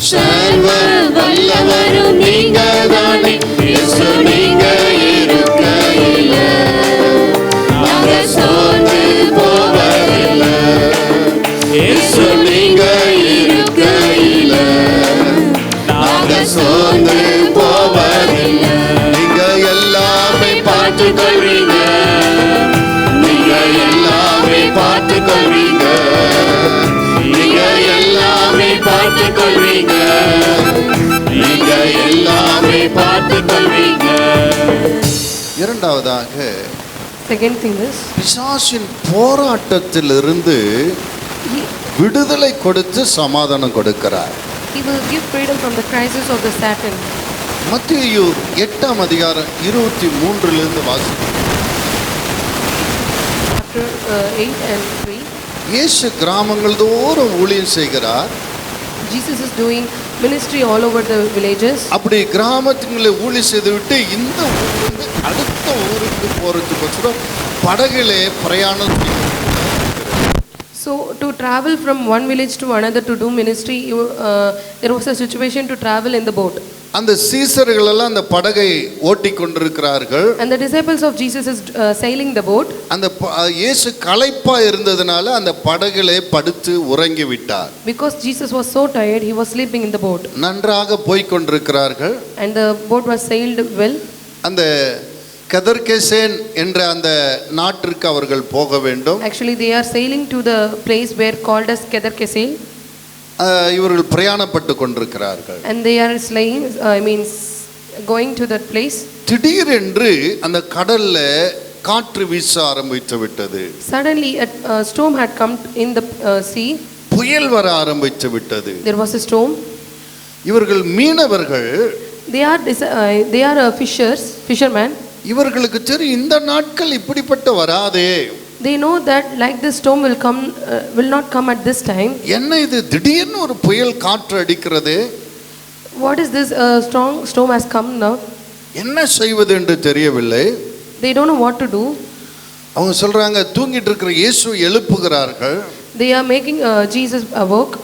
சர்வ வல்லவரும் நீங்க தானே. இயேசு நீங்க இருக்கையில நாங்க சோர்ந்து போவதில்லை. இயேசு நீங்க இருக்கையில நாங்க சோர்ந்து போவதில்லை. நீங்க எல்லாமே பார்த்துக் கொள்வீங்க, நீங்க எல்லாமே பார்த்துக் கொள்வீங்க, நீங்க எல்லாமே பார்த்துக் கொள்வீங்க, நீங்க எல்லாமே பார்த்துக் கொள்வீங்க. இரண்டாவதாக Second thing is பிசாசின் போராட்டத்திலிருந்து விடுதலை கொடுத்து சமாதானம் கொடுக்கிறார். he will give freedom from the crisis of the Satan. மத்தேயு 8ஆம் அதிகாரம் 23 வாசிக்கிறோம். Chapter 8 and 3. இயேசு கிராமங்கள் தோறும் ஊழியம் செய்கிறார். Jesus is doing ministry all over the villages. அப்படி கிராமத்துங்களை ஊழி செய்து விட்டு இந்த ஊருக்கு அடுத்த ஊருக்கு போறதுக்கோசரம் படகுலே பிரயாணம் செய்து. So to travel from one village to another to do ministry, there was a situation to travel in the boat. அந்த சீசர்கள் எல்லாம் அந்த படகை ஓட்டி கொண்டிருக்கிறார்கள். And the disciples of Jesus is sailing the boat. அந்த இயேசு களைப்பா இருந்ததனால அந்த படகிலே படுத்து உறங்கி விட்டார். Because Jesus was so tired, he was sleeping in the boat. நன்றாக போய் கொண்டிருக்கிறார்கள். And the boat was sailed well. அந்த கெதர்கேசேன் என்ற அந்த நாட்டிற்கு அவர்கள் போக வேண்டும். Actually they are sailing to the place where called as Kedarkesel. இவர்கள் பிரயாணப்பட்டு கொண்டிருக்கிறார்கள். And they are going to that place. திடீரென்று அந்த கடல்ல காற்று வீச ஆரம்பித்து விட்டது. Suddenly a storm had come in the sea. புயல் வர ஆரம்பித்து விட்டது. There was a storm. இவர்கள் மீனவர்கள். They are fishermen. இவர்களுக்கு தெரியும் இந்த நாட்கள் இப்படிப்பட்ட வராதே. They know that like this storm will not come at this time. என்ன இது திடீர்னு ஒரு புயல் காற்று அடிக்கிறது? What is this strong storm has come now? என்ன செய்வது என்று தெரியவில்லை. They don't know what to do. அவங்க சொல்றாங்க தூங்கிட்டு இருக்கிற இயேசு எழுப்புகிறார்கள். They are making Jesus awoke.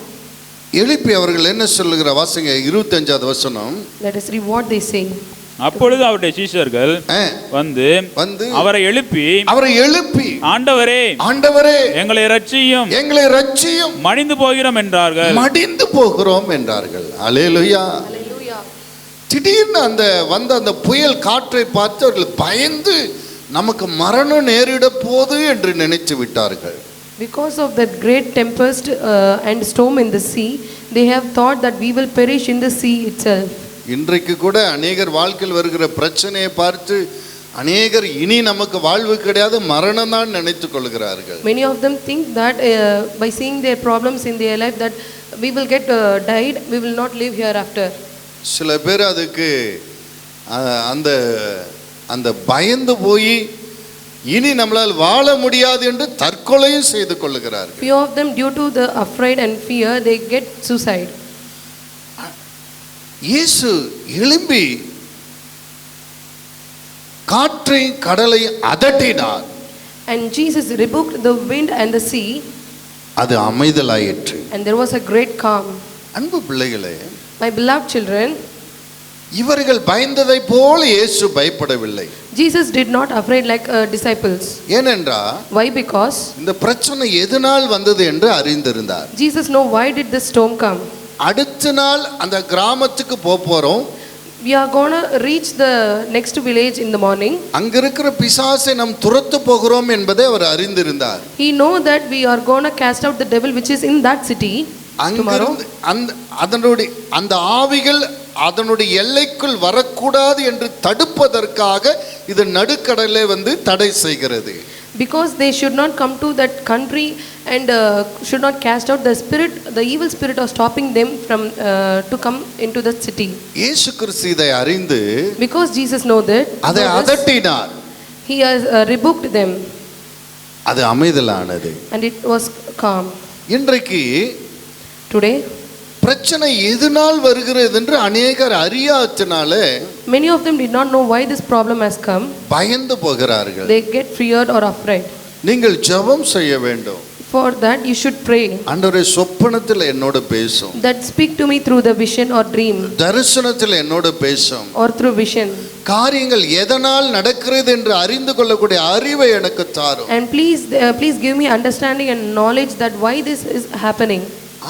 எழுப்பி அவர்கள் என்ன சொல்லுகிற வாசிங்க 25வது வசனம். Let us read what they say. அப்பொழுது அவருடைய சீஷர்கள் வந்து அவரை எழுப்பி ஆண்டவரே எங்களை இரட்சியும் மடிந்து போகிறோம் என்றார்கள். அல்லேலூயா. திடீர்னு அந்த புயல் காற்றை பார்த்து அவர்கள் பயந்து நமக்கு மரணம் நேரிட போது என்று நினைத்து விட்டார்கள். Because of that great tempest and storm in the sea, they have thought that we will perish in the sea itself. இன்றைக்கு கூட அநேகர் வாழ்க்கையில் வருகிற பிரச்சனையை பார்த்து அநேகர் இனி நமக்கு வாழ்வு கிடையாது மரணம் தான் நினைத்துக் கொள்கிறார்கள். Many of them think that by seeing their problems in their life that we will get died, we will not live hereafter. சில பேர் அதுக்கு அந்த பயந்து போய் இனி நம்மளால் வாழ முடியாது என்று தற்கொலையும் செய்து கொள்கிறார்கள். Few of them due to the afraid and fear they get suicide. இயேசு எழும்பி காற்றை கடலை அதட்டினார். And Jesus rebuked the wind and the sea. அது அமைதலாயிற்று. And there was a great calm. அன்பு பிள்ளைகளே, my beloved children, இவர்கள் பயந்ததை போல இயேசு பயப்படவில்லை. Jesus did not afraid like disciples. ஏனென்றால் why? Because இந்த பிரச்சனை எதனால் வந்தது என்று அறிந்திருந்தார். Jesus know why did this storm come. அடுத்த நாள் அந்த கிராமத்துக்கு போறோம். We are going to reach the next village in the morning. அங்க இருக்கிற பிசாசை நாம் துரத்த போகிறோம் என்பதை அவர் அறிந்திருந்தார். He know that we are going to cast out the devil which is in that city tomorrow. அந்த ஆவிகள் அதனுடைய எல்லைக்குள் வரக்கூடாது என்று தடுப்பதற்காக இது நடுக்கடலை தடை செய்கிறது. Because they should not come to that country and should not cast out the evil spirit of stopping them from to come into the city. இயேசு கிறிஸ்து இதை அறிந்து because Jesus know that அதை அதட்டினார். He has rebuked them. அது அமைதலானது. And it was calm. இன்றைக்கு today பிரச்சனை எதனால் வருகிறது என்று அநேகர் அறியாதனால many of them did not know why this problem has come. பயந்து போகிறார்கள். They get feared or afraid. நீங்கள் ஜெபம் செய்ய வேண்டும். For that you should pray. ஆண்டவரே சொப்பனத்தில் என்னோடு பேசும். That speak to me through the vision or dream. தரிசனத்தில் என்னோடு பேசும். Or through vision. காரியங்கள் எதனால் நடக்கிறது என்று அறிந்து கொள்ளக்கூடிய அறிவை எனக்கு தாரும். And please give me understanding and knowledge that why this is happening.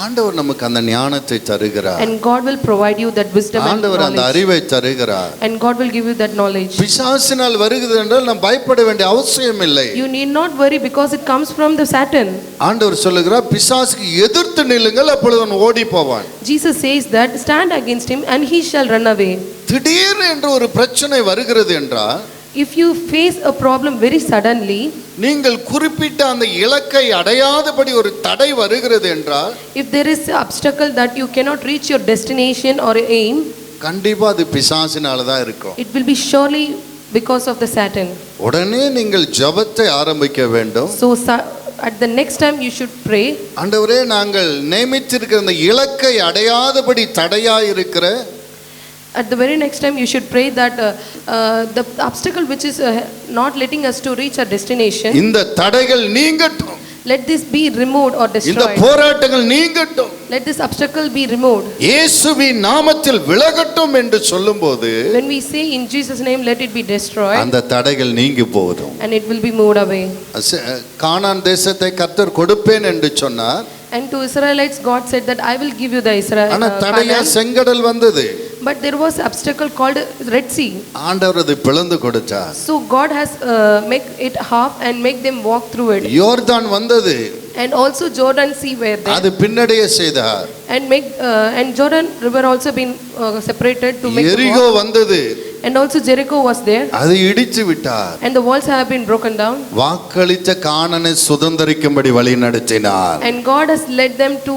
ஆண்டவர் நமக்கு அந்த ஞானத்தை தருகிறார். And God will provide you that wisdom and knowledge. ஆண்டவர் அந்த அறிவை தருகிறார். And God will give you that knowledge. பிசாசினால் வருகிறது என்றால் நாம் பயப்பட வேண்டிய அவசியம் இல்லை. You need not worry because it comes from the Satan. ஆண்டவர் சொல்லுகிறார் பிசாசுக்கு எதிர்த்து நில்லுங்கள் அப்பொழுது அவன் ஓடி போவான். Jesus says that stand against him and he shall run away. திடீர் என்று ஒரு பிரச்சனை வருகிறது என்றால் if you face a problem very suddenly, நீங்கள் குறிப்பிட்ட அந்த இலக்கை அடையாதபடி ஒரு தடை வருகிறது என்றால் if there is an obstacle that you cannot reach your destination or aim, கண்டிப்பா அது பிசாசினால தான் இருக்கும். it will be surely because of the Satan. உடனே நீங்கள் ஜெபத்தை ஆரம்பிக்க வேண்டும். So at the next time you should pray, ஆண்டவரே நாங்கள் நியமித்திருக்கிற அந்த இலக்கை அடையாதபடி தடையாயிருக்கிற at the very next time you should pray that the obstacle which is not letting us to reach our destination, இந்த தடைகள் நீங்கட்டும், let this be removed or இந்த destroyed. போராட்டங்கள் நீங்கட்டும், Let this obstacle be removed. இயேசுவின் நாமத்தில் விலகட்டும் என்று சொல்லும்போது When we say in Jesus' name, let it be destroyed, அந்த தடைகள் நீங்கி போதும். and it will be moved away. கானான் தேசத்தை கர்த்தர் கொடுப்பேன் என்று சொன்னார். And to Israelites, God said that I will give you the Israel. ஆனா தடையா செங்கடல் வந்தது. But there was obstacle called Red Sea. ஆண்டவர் அதை பிளந்து கொடுத்தார். So God has make it half and make them walk through it. யோர்தான் வந்தது. And also Jordan Sea were there. அது பின்னடைய செய்தார். And Jordan River also been separated to make the எரிகோ walk. வந்தது. And also Jericho was there. அதை இடித்து விட்டார். And the walls have been broken down. வாக்களித்த கானானை சுதந்தரிக்கும்படி வழி நடத்தினார். And God has led them to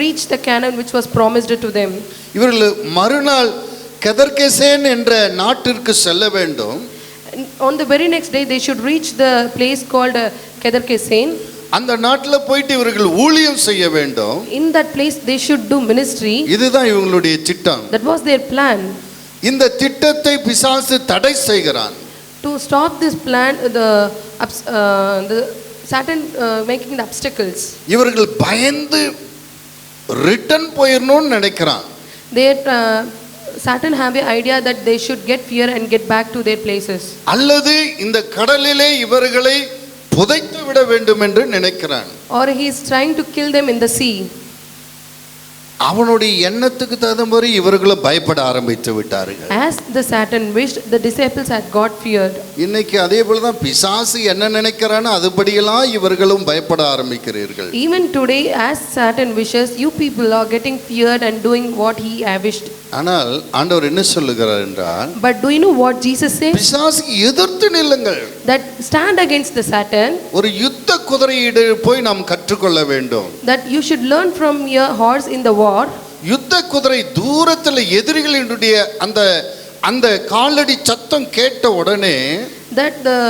reach the Canaan which was promised to them. இவர்கள் மறுநாள் கெதர்கேசேன் என்ற நாட்டிற்கு செல்ல வேண்டும். And on the very next day they should reach the place called Kedarkesein. அந்த நாட்டுல போயிட்டு இவர்கள் ஊழியம் செய்ய வேண்டும். In that place they should do ministry. இதுதான் இவங்களுடைய திட்டம். That was their plan. இந்த திட்டத்தை பிசாசு தடை செய்கிறான். To stop this plan, the Satan making the obstacles. இவர்கள் பயந்து ரிட்டர்ன் போயிரணும்னு நினைக்கிறான். They Satan have the idea that they should get fear and get back to their places. அல்லது இந்த கடலிலே இவர்களை புதைத்து விட வேண்டும் என்று நினைக்கிறான். Or he is trying to kill them in the sea. அவனுடைய எண்ணத்துக்கு தகுந்தபடி இவர்களை பயப்பட ஆரம்பித்து விட்டார்கள். As the Satan wished, the disciples had got feared. இன்னைக்கு அதே போல தான் பிசாசு என்ன நினைக்கிறானோ அதுபடியெல்லாம் இவர்களும் பயப்பட ஆரம்பிக்கிறீர்கள். Even today, as Satan wishes, you people are getting feared and doing what he wished. ஆனால் ஆண்டவர் என்ன சொல்லுகிறார் என்றால், But do you know what Jesus says? பிசாசுக்கு எதிர்த்து நில்லுங்கள். That stand against the Satan. ஒரு யுத்த குதிரையிட போய் நாம் கற்றுக்கொள்ள வேண்டும். That you should learn from your horse in the war. யுத்த குதிரை தூரத்தில் எதிரிகளினுடைய அந்த அந்த காலடி சத்தம் கேட்ட உடனே That the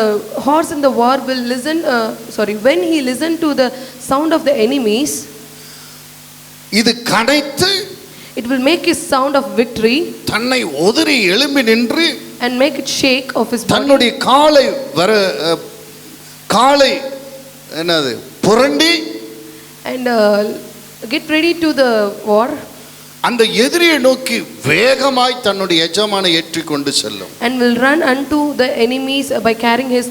horse in the war will listen. When he listened to the sound of the enemies, இது கனைத்து it will make his sound of victory தன்னை உதறி எழும்பி நின்று and make it shake of his body. தன்னுடைய காலை என்னது புரண்டி And get ready to the war. அந்த எதிரியை நோக்கி வேகமாய் தன்னுடைய எஜமானை ஏற்றி கொண்டு செல்லும். And will run unto the enemies by carrying his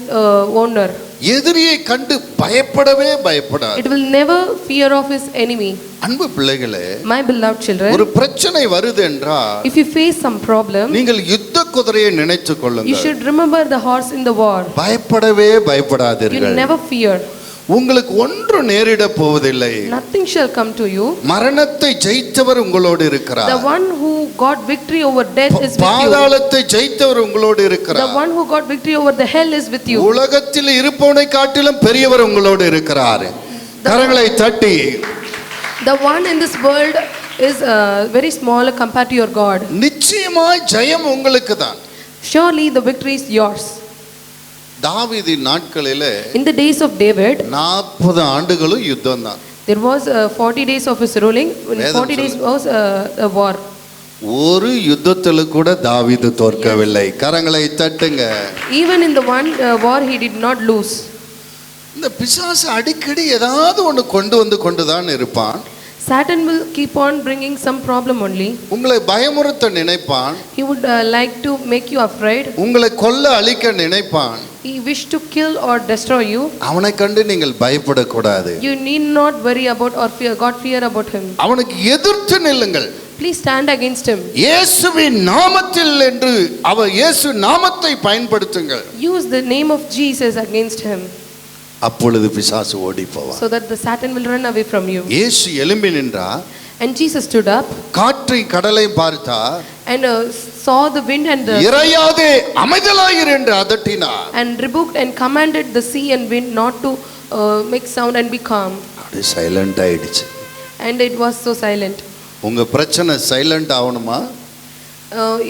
owner. எதிரியை கண்டு பயப்படவே பயப்படாது. It will never fear of his enemy. அன்பு பிள்ளைகளே, My beloved children, ஒரு பிரச்சனை வருது என்றால் if you face some problem, நீங்கள் யுத்த குதிரையை நினைத்துக் you கொள்ளுங்கள். should remember the horse in the war. பயப்படவே You பயப்படாதீர்கள். never fear. உங்களுக்கு ஒன்று நேரிட போவதில்லை. Nothing shall come to you. மரணத்தை ஜெயித்தவர் உங்களோடு இருக்கிறார். The one who got victory over death is with you. பாதாளத்தை ஜெயித்தவர் உங்களோடு The இருக்கிறார். one who got victory over the hell is with you. உலகத்தில் இருப்பவனை காட்டிலும் பெரியவர் உங்களோடு இருக்கிறார். கரங்களை தட்டி The one in this world is very small compared to your God. நிச்சயமாய் ஜெயம் உங்களுக்கு தான். Surely the victory is yours. தாவீதின் நாட்களிலே In the days of David, 40 ஆண்டுகளும் யுத்தம் தான். there was 40 days of his ruling. In 40 days was a war. ஒரு யுத்தத்தில் கூட தாவீது தோற்கவில்லை. கரங்களை தட்டுங்க. Even in the one war he did not lose. இந்த பிசாசு அடிக்கடி ஏதாவது ஒன்று கொண்டு தான் இருப்பான். Satan will keep on bringing some problem only. உங்களை பயமுறுத்த நினைப்பான். He would like to make you afraid. உங்களை கொல்ல அழிக்க நினைப்பான். He wished to kill or destroy you. அவனை கண்டு நீங்கள் பயப்படக்கூடாது. You need not worry about or fear about him. அவனுக்கு எதிர்த்து நில்லுங்கள். Please stand against him. இயேசுவின் நாமத்தில் என்று இயேசு நாமத்தை பயன்படுத்துங்கள். Use the name of Jesus against him. அப்பொழுது பிசாசு ஓடி போவான். So that the Satan will run away from you. இயேசு எழும்பி நின்றார். And Jesus stood up. காற்றை கடலை பார்த்தார். And saw the wind and the இறையாதே அமைதலாயிரு என்று அதட்டினார். and rebuked and commanded the sea and wind not to make sound and be calm. அப்படியே சைலண்ட் ஆயிடுச்சு. And it was so silent. உங்க பிரச்சனை சைலண்ட் ஆகணுமா?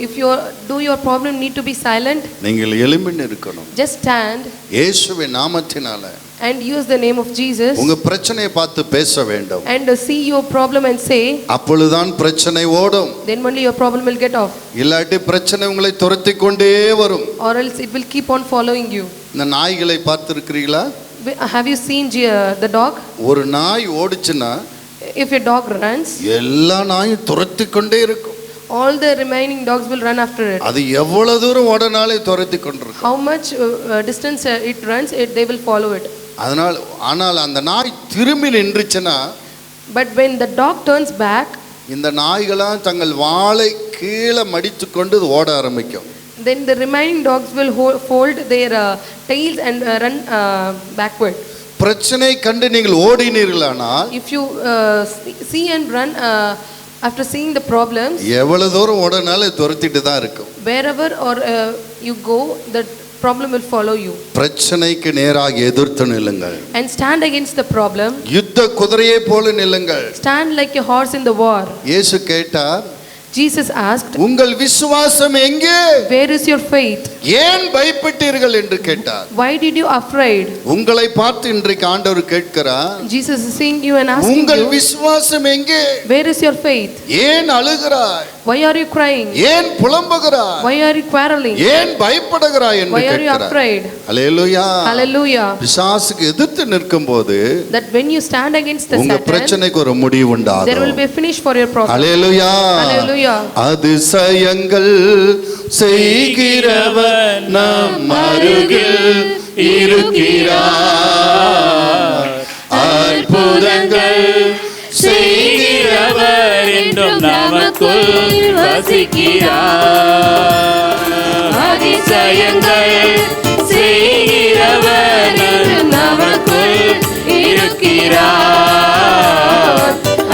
If your problem need to be silent, நீங்கள் எழும்பி இருக்கணும். just stand இயேசுவின் நாமத்தினால and use the name of Jesus உங்க பிரச்சனையை பார்த்து பேச வேண்டும். and see your problem and say, அப்பொழுதுதான் பிரச்சனை ஓடும். then only your problem will get off, இல்லாட்டி பிரச்சனை உங்களை துரத்தி கொண்டே வரும். or else it will keep on following you. இந்த நாய்களை பார்த்திருக்கிறீங்களா? Have you seen the dog? ஒரு நாய் ஓடுச்சுன்னா If your dog runs, எல்லா நாயும் துரத்தி கொண்டே இருக்கும். all the remaining dogs will run after it. அது எவ்வளவு தூரம் ஓடனாலே துரத்தி கொண்டிருக்கும். How much distance it runs, they will follow it. ஆனால் அந்த நாய் திரும்பி நின்றுச்சுன்னா, but when the dog turns back, இந்த நாய்களாம் தங்கள் வாளை கீழே மடித்து கொண்டு ஓட ஆரம்பிக்கும். then the remaining dogs will fold their tails and run backward. பிரச்சனை கண்டு நீங்கள் ஓடினீர்களானால், if you see and run after seeing the problems, எவ்வளவு தூரம் ஓடனாலே துரத்திட்டு தான் இருக்கும். wherever or you go, the problem will follow you. பிரச்சனைக்கு நேராக எதிர்த்து நில்லுங்கள். and stand against the problem. யுத்த குதிரையை போல நில்லுங்கள். stand like a horse in the war. இயேசு கேட்டார், Jesus asked, உங்கள் விசுவாசம் எங்கே? where is your faith? ஏன் பயப்பட்டீர்கள் என்று கேட்டார். why did you afraid? உங்களை பார்த்து இன்றைக்கு ஆண்டவர் கேட்கிறார், Jesus is seeing you and asking உங்கள் you, விசுவாசம் எங்கே? where is your faith? ஏன் அழுகிறாய்? why are you crying? ஏன் புலம்புகிறாய்? why are you quarreling? ஏன் பயப்படுகிறாய் என்று why are you கேட்கிறார். afraid? அல்லேலூயா. hallelujah. பிசாசுக்கு எதிர்த்து நிற்கும்போது that when you stand against the உங்க Satan, பிரச்சனைக்கு ஒரு முடிவு உண்டாகும். there will be a finish for your problem. Hallelujah. hallelujah. அதிசயங்கள் செய்கிறவர் நம் அருகில் இருக்கிறார். அற்புதங்கள் செய்கிறவர் என்றும் நமக்குள் வசிக்கிறார். அதிசயங்கள் செய்கிறவர் என்றும் நமக்குள் இருக்கிறார்.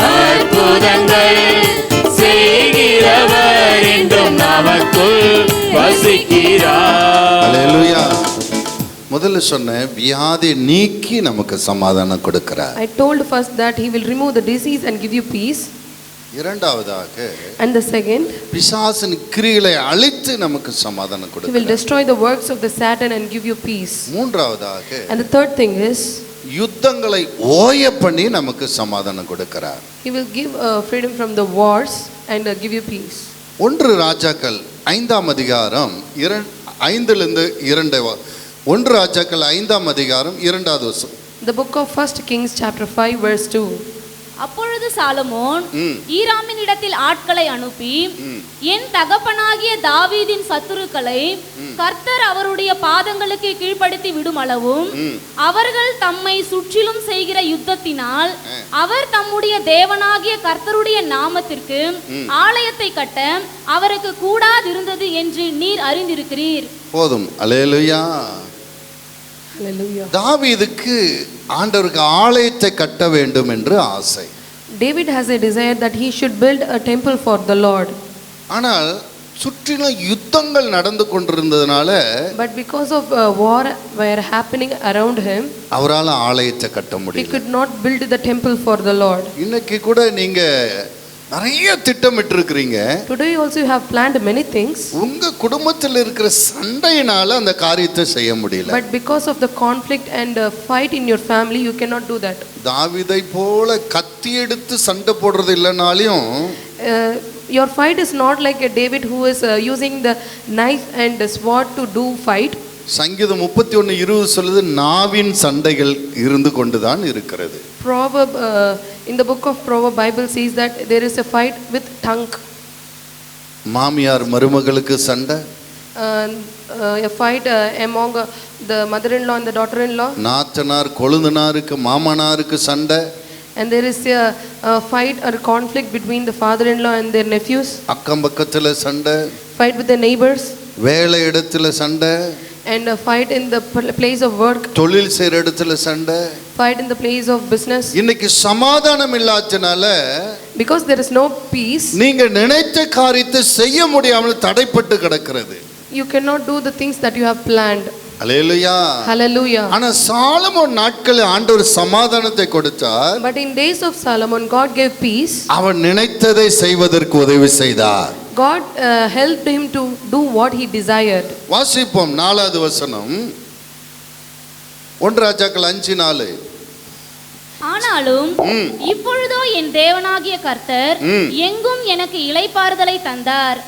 அற்புதங்கள் செய்கிறவர் என்றும் நமக்குள் வசிக்கிறார். அல்லேலூயா. முதல்ல சொன்ன வியாதி நீக்கி நமக்கு சமாதானம் கொடுக்கிறார். I told first that he will remove the disease and give you peace. இரண்டாவதாக, and the second, பிசாசின் கிரியைகளை அழித்து நமக்கு சமாதானம் he will கொடுக்கிறார். destroy the works of the Satan and give you peace. மூன்றாவதாக, and the third thing is, யுத்தங்களை ஓய பண்ணி நமக்கு சமாதானம் கொடுக்கிறார். he will give freedom from the wars and give you peace. ஒன்று ராஜாக்கள் 5ஆம் அதிகாரம் 5லிருந்து 2. 1 ராஜாக்கள் 5ஆம் அதிகாரம் 2வது வசனம். The book of 1 Kings chapter 5 verse 2. அப்பொழுது சாலமோன் ஈராமின் இடத்தில் ஆட்களை அனுப்பி, என் தகப்பனாகிய தாவீதின் சத்துருக்களை கர்த்தர் அவருடைய பாதங்களுக்கு கீழ்ப்படுத்தி விடும் அளவும் அவர்கள் தம்மை சுற்றிலும் செய்கிற யுத்தத்தினால் அவர் தம்முடைய தேவனாகிய கர்த்தருடைய நாமத்திற்கு ஆலயத்தை கட்ட அவருக்கு கூடாதிருந்தது என்று நீர் அறிந்திருக்கிறீர். போதும். அல்லேலூயா. Hallelujah. தாவீதுக்கு ஆண்டவருக்கு ஆலயத்தை கட்ட வேண்டும் என்று ஆசை. David has a desire that he should build a temple for the Lord. ஆனால் சுற்றிலும் யுத்தங்கள் நடந்து கொண்டிருந்ததனால, but because of war were happening around him, அவரால் ஆலயத்தை கட்ட he முடியல. could not build the temple for the Lord. இன்னைக்கு கூட நீங்க நிறைய திட்டமிட்டு இருக்கிறீங்க. Today also you have planned many things. உங்க குடும்பத்தில் இருக்கிற சண்டையினால அந்த காரியத்தை செய்ய முடியல. but because of the conflict and fight in your family you cannot do that. தாவீதை போல கத்தி எடுத்து சண்டை போடுறது இல்லனாலும், your fight is not like a David who is using the knife and the sword to do fight. சங்கீதம் 31:20 சொல்லுது, நாவின் சண்டைகள் இருந்து கொண்டுதான் இருக்கிறது. Proverb in the book of Proverb Bible says that there is a fight with tongue. மாமியார் மருமகளுக்கு சண்டை, a fight among the mother-in-law and the daughter-in-law. நாத்தனார் கொழுந்தனாருக்கு மாமனாருக்கு சண்டை, and there is a fight or conflict between the father-in-law and their nephews. அக்கம் பக்கத்துல சண்டை, fight with the neighbors. வேலை இடத்துல சண்டை, and a fight in the place of work. தொழில் செய்யற இடத்துல சண்டை, fight in the place of business. இன்னைக்கு சமாதானம் இல்லாதனால, because there is no peace, நீங்க நினைத்த காரியத்தை செய்ய முடியாமல் தடைப்பட்டு கிடக்கிறது. you cannot do the things that you have planned. Hallelujah. hallelujah. ஆனா சாலமோன் நாட்களில் ஆண்டவர் சமாதானத்தை கொடுத்தார். but in days of Solomon God gave peace. அவன் நினைத்ததை செய்வதற்கு உதவி செய்தார். God helped him to do what he desired. வாசிப்போம் 4வது வசனம். 1 ராஜாக்கள் 5:4. ஆனாலும் இப்பொழுதோ என் தேவனாகிய கர்த்தர் எங்கும் எனக்கு இளைப்பாறுதலை தந்தார்.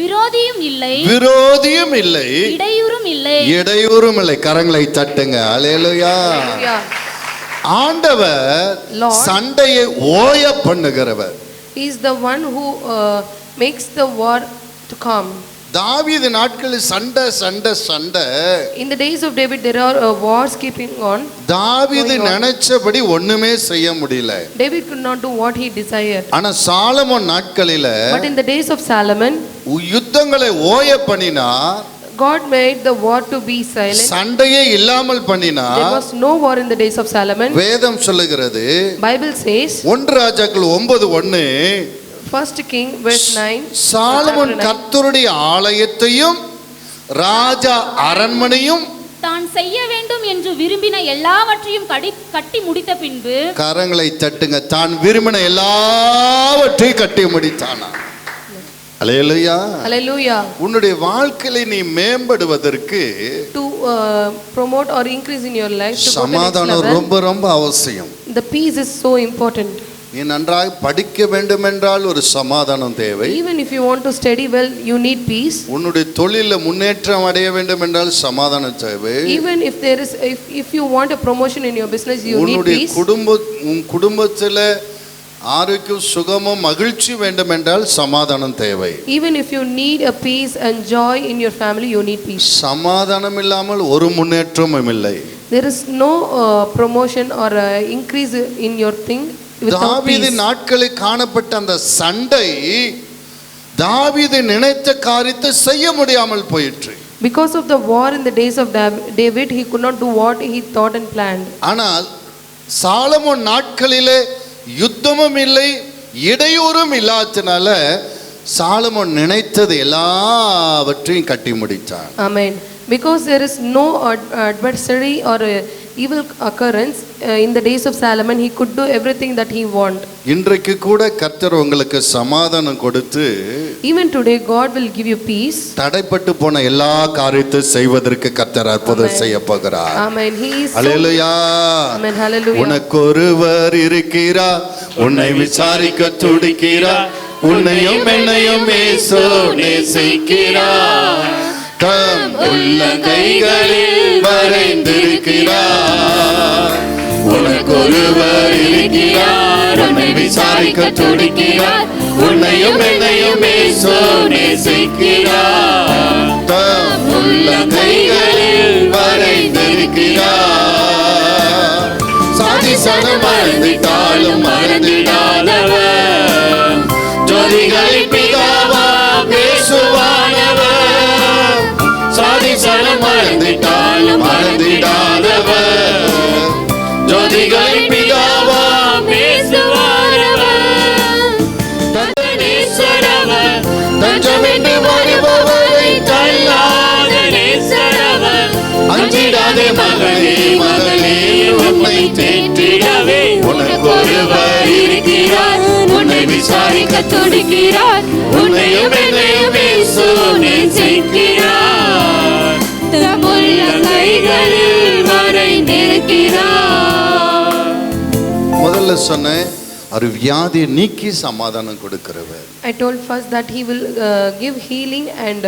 விரோதியும் இல்லை, விரோதியும் இல்லை, இடையூறும் இல்லை, இடையூறும் இல்லை. கரங்களை தட்டுங்க. அல்லேலூயா. ஆண்டவர் சண்டையை ஓய பண்ணுகிறவர். He is the one who makes the war to come. தாவீது நாட்களில் சண்டை சண்டை சண்டை. In the days of David there are wars keeping on. தாவீது நினைச்சபடி ஒண்ணுமே செய்ய முடியல. David could not do what he desired. ஆனா Solomon நாட்களில But in the days of Solomon யுத்தங்களை ஓய பண்ணினா, God made the war to be silent. சண்டையே இல்லாமல் பண்ணினா. There was no war in the days of Solomon. வேதம் சொல்லுகிறது, Bible says 1 ராஜாக்கள் 9:1, First King verse 9, சாலமோன் கர்த்தருடைய ஆலயத்தையும் ராஜா அரண்மனையும் தான் செய்ய வேண்டும் என்று விரும்பின எல்லாவற்றையும் கட்டி முடித்த பின்பு. கரங்களை தட்டுங்க. தான் விரும்பின எல்லாவற்றையும் கட்டி முடித்தானா. அல்லேலூயா. Hallelujah. உன்னுடைய வாழ்க்கையை நீ மேம்படுவதற்கு To promote or increase in your life, to go to the next சமாதானம் level, ரொம்ப ரொம்ப அவசியம். the peace is so important. நீ நன்றாக படிக்க வேண்டும் என்றால் ஒரு சமாதானம் தேவை. Even if you want to study well, you need peace. உன்னுடைய தொழிலில் முன்னேற்றம் அடைய வேண்டும் என்றால் சமாதானம் தேவை. Even if there is, if you want a promotion in your business, you need உன்னுடைய peace. உன் குடும்பத்தில் ஆரோக்கியம் சுகமும் மகிழ்ச்சி வேண்டும் என்றால் சமாதானம் தேவை. Even if you need a peace and joy in your family, you need peace. சமாதானம் இல்லாமல் ஒரு முன்னேற்றமும் இல்லை. There is no promotion or increase in your thing without தாவீது peace. நாட்களில் காணப்பட்ட அந்த சண்டை தாவீது நினைத்த காரியத்தை செய்ய முடியாமல் போயிற்று. Because of the war in the days of David, he could not do what he thought and planned. ஆனால் சாலமோன் நாட்களிலே யுத்தமும் இல்லை, இடையூறும் இல்லாதனால சாலமோன் நினைத்தது எல்லாவற்றையும் கட்டி முடித்தான். Amen. Because there is no adversary or evil occurrence in the days of Solomon, he could do everything that he want. இன்றைக்கு கூட கர்த்தர் உங்களுக்கு சமாதானம் கொடுத்து, Even today God will give you peace. தடைப்பட்டு போன எல்லா காரியத்தையும் செய்வதற்கு கர்த்தர் அற்புதம் செய்ய போகிறார். Amen. He is so, hallelujah. Amen. Hallelujah. உனக்கு ஒருவர் இருக்கிறார், உன்னை விசாரிக்க துடிக்கிறார், உன்னையும் என்னையும் இயேசு நேசிக்கிறார், தம் உள்ள கைகளில் வரைந்திருக்கிறார். உனக்கு ஒருவர் இருக்கிறார், உன்னை விசாரிக்க துடிக்கிறார், உன்னையும் என்னையும் இயேசு நேசிக்கிறார், தம் உள்ள கைகளில் வரைந்திருக்கிறார். சாதிசனம் மறந்திட்டாலும் மறந்திடாதவர், ஜோதிகளின் பிதாவாம் இயேசுவானவர். சாதிசனம் மறந்திட்டாலும் மறந்திடாதவர், ஜோதிகளின் பிதாவாம் இயேசுவானவர். தந்தனேஸ்வரவர், தஞ்சமென்று வருபவரை தள்ளாத நேசரவர். அஞ்சிடாதே மகளே மகளே, உன்னை தேற்றிடவே உனக்கு ஒருவர் இருக்கிறார், உன்னை விசாரிக்க துடிக்கிறார், உன்னையும் என்னையும் இயேசு நேசிக்கிறார், தம் உள்ள கைகளில் வரைந்திருக்கிறார். முதல்ல சொன்னேன், ஒரு வியாதியை நீக்கி சமாதானம் கொடுக்கிறவர். I told first that he will give healing and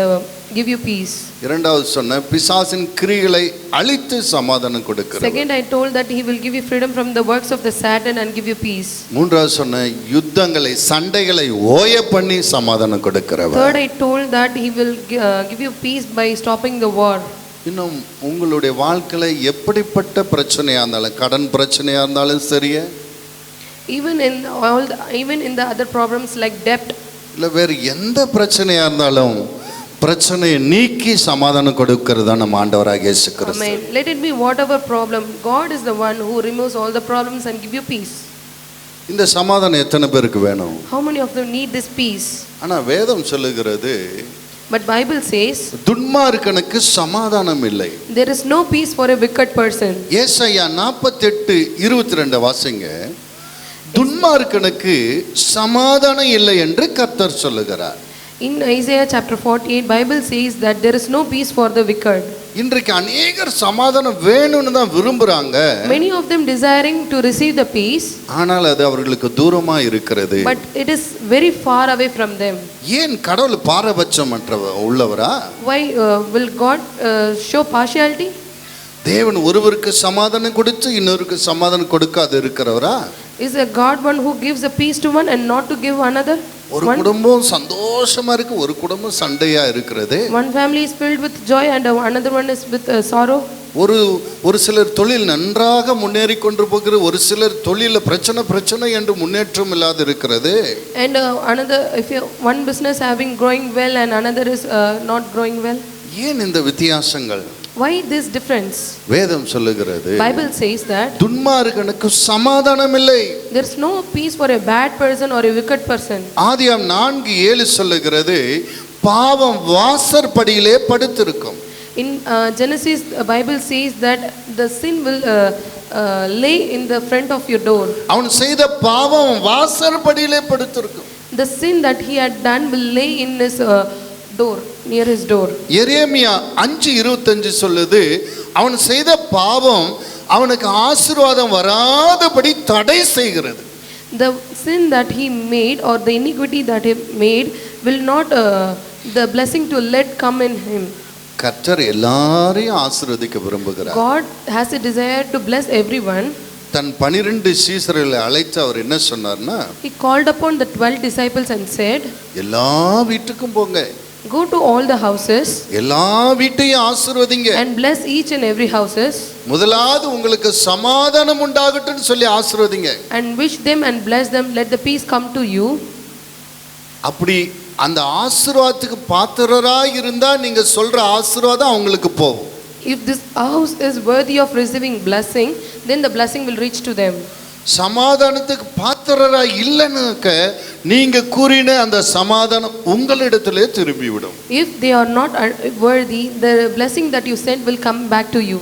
give you peace. இரண்டாவது சொன்ன பிசாசின் கிரியைகளை அழித்து சமாதானம் கொடுக்கிறவர். Second, I told that he will give you freedom from the works of the Satan and give you peace. மூன்றாவது சொன்ன யுத்தங்களை சண்டைகளை ஓய பண்ணி சமாதானம் கொடுக்கிறவர். Third, I told that he will give you peace by stopping the war. இன்னும் உங்களுடைய வாழ்க்கையில எப்படிப்பட்ட பிரச்சனையா இருந்தாலும், கடன் பிரச்சனையா இருந்தாலும் சரியே, Even in the other problems like debt, இல்ல வேறு எந்த பிரச்சனையா இருந்தாலும் பிரச்சனையை நீக்கி சமாதானம் கொடுக்கிறது தான் நம்ம ஆண்டவராகிய இயேசு கிறிஸ்து. Amen. Let it be whatever problem, God is the one who removes all the problems and give you peace. இந்த சமாதானம் எத்தனை பேருக்கு வேணும்? How many of them need this peace? ஆனா வேதம் சொல்லுகிறது, But Bible says துன்மார்க்கனுக்கு சமாதானம் இல்லை. there is no peace for a wicked person. ஏசாயா 48:22 வாசிங்க. துன்மார்க்கனுக்கு சமாதானம் இல்லை என்று கர்த்தர் சொல்லுகிறார். In Isaiah chapter 48, Bible says that there is no peace for the wicked. இன்றைக்கு அநேகர் சமாதானம் வேணும்னு தான் விரும்புறாங்க. Many of them desiring to receive the peace, ஆனால் அது அவர்களுக்கு தூரமா இருக்கிறது. but it is very far away from them. ஏன் கடவுள் பாரபட்சம் உள்ளவரா? Why will God show partiality? தேவன் ஒருவருக்கு சமாதானம் கொடுத்து இன்னொருக்கு சமாதானம் கொடுக்காது இருக்கிறவரா? Is a God one who gives a peace to one and not to give another? ஒரு குடும்பம் சந்தோஷமா இருக்கு, ஒரு குடும்பம் சண்டையா இருக்கிறது. One family is filled with joy and another one is with sorrow. ஒரு சிலர் தொழில் நன்றாக முன்னேறி கொண்டு போகிற, ஒரு சிலர் தொழில பிரச்சனை என்று முன்னேற்றம் இல்லாது இருக்கிறது. And another, if you one business having growing well and another is not growing well. ஏன் இந்த வித்தியாசங்கள்? Why this difference? வேதம் சொல்லுகிறது, Bible says that துன்மார்க்கனுக்கு சமாதானம் இல்லை. there is no peace for a bad person or a wicked person. ஆதியாம் 4:7 சொல்லுகிறது, பாவம் வாசற்படியிலே படுத்திருக்கும். In Genesis, the Bible says that the sin will lay in the front of your door. அவன் செய்த பாவம் வாசற்படியிலே படுத்திருக்கும். The sin that he had done will lay in his door, near his door. எரேமியா 5:25 சொல்லுது, அவன் செய்த பாவம் அவனுக்கு ஆசீர்வாதம் வராதபடி தடை செய்கிறது. The sin that he made or the iniquity that he made will not the blessing to let come in him. கர்த்தர் எல்லாரையும் ஆசீர்வதிக்க விரும்புகிறார். God has a desire to bless everyone. தன் 12 சீசர்களை அழைத்து அவர் என்ன சொன்னார்னா, He called upon the 12 disciples and said, எல்லா வீட்டுக்கும் போங்க, go to all the houses எல்லா வீட்டையும் ஆசீர்வதிங்க, and bless each and every houses, முதலாவது உங்களுக்கு சமாதானம் உண்டாகட்டும்னு சொல்லி ஆசீர்வதிங்க, and wish them and bless them, let the peace come to you. அப்படி அந்த ஆசீர்வாதத்துக்கு பாத்திரராய் இருந்தா நீங்க சொல்ற ஆசீர்வாதம் அவங்களுக்கு போகும். If this house is worthy of receiving blessing, then the blessing will reach to them. சமாதானத்துக்கு பாத்திரராய் இல்லைன்னாக்க நீங்க கூறின அந்த சமாதானம் உங்களிடத்திலே திரும்பிவிடும். If they are not worthy, the blessing that you sent will come back to you.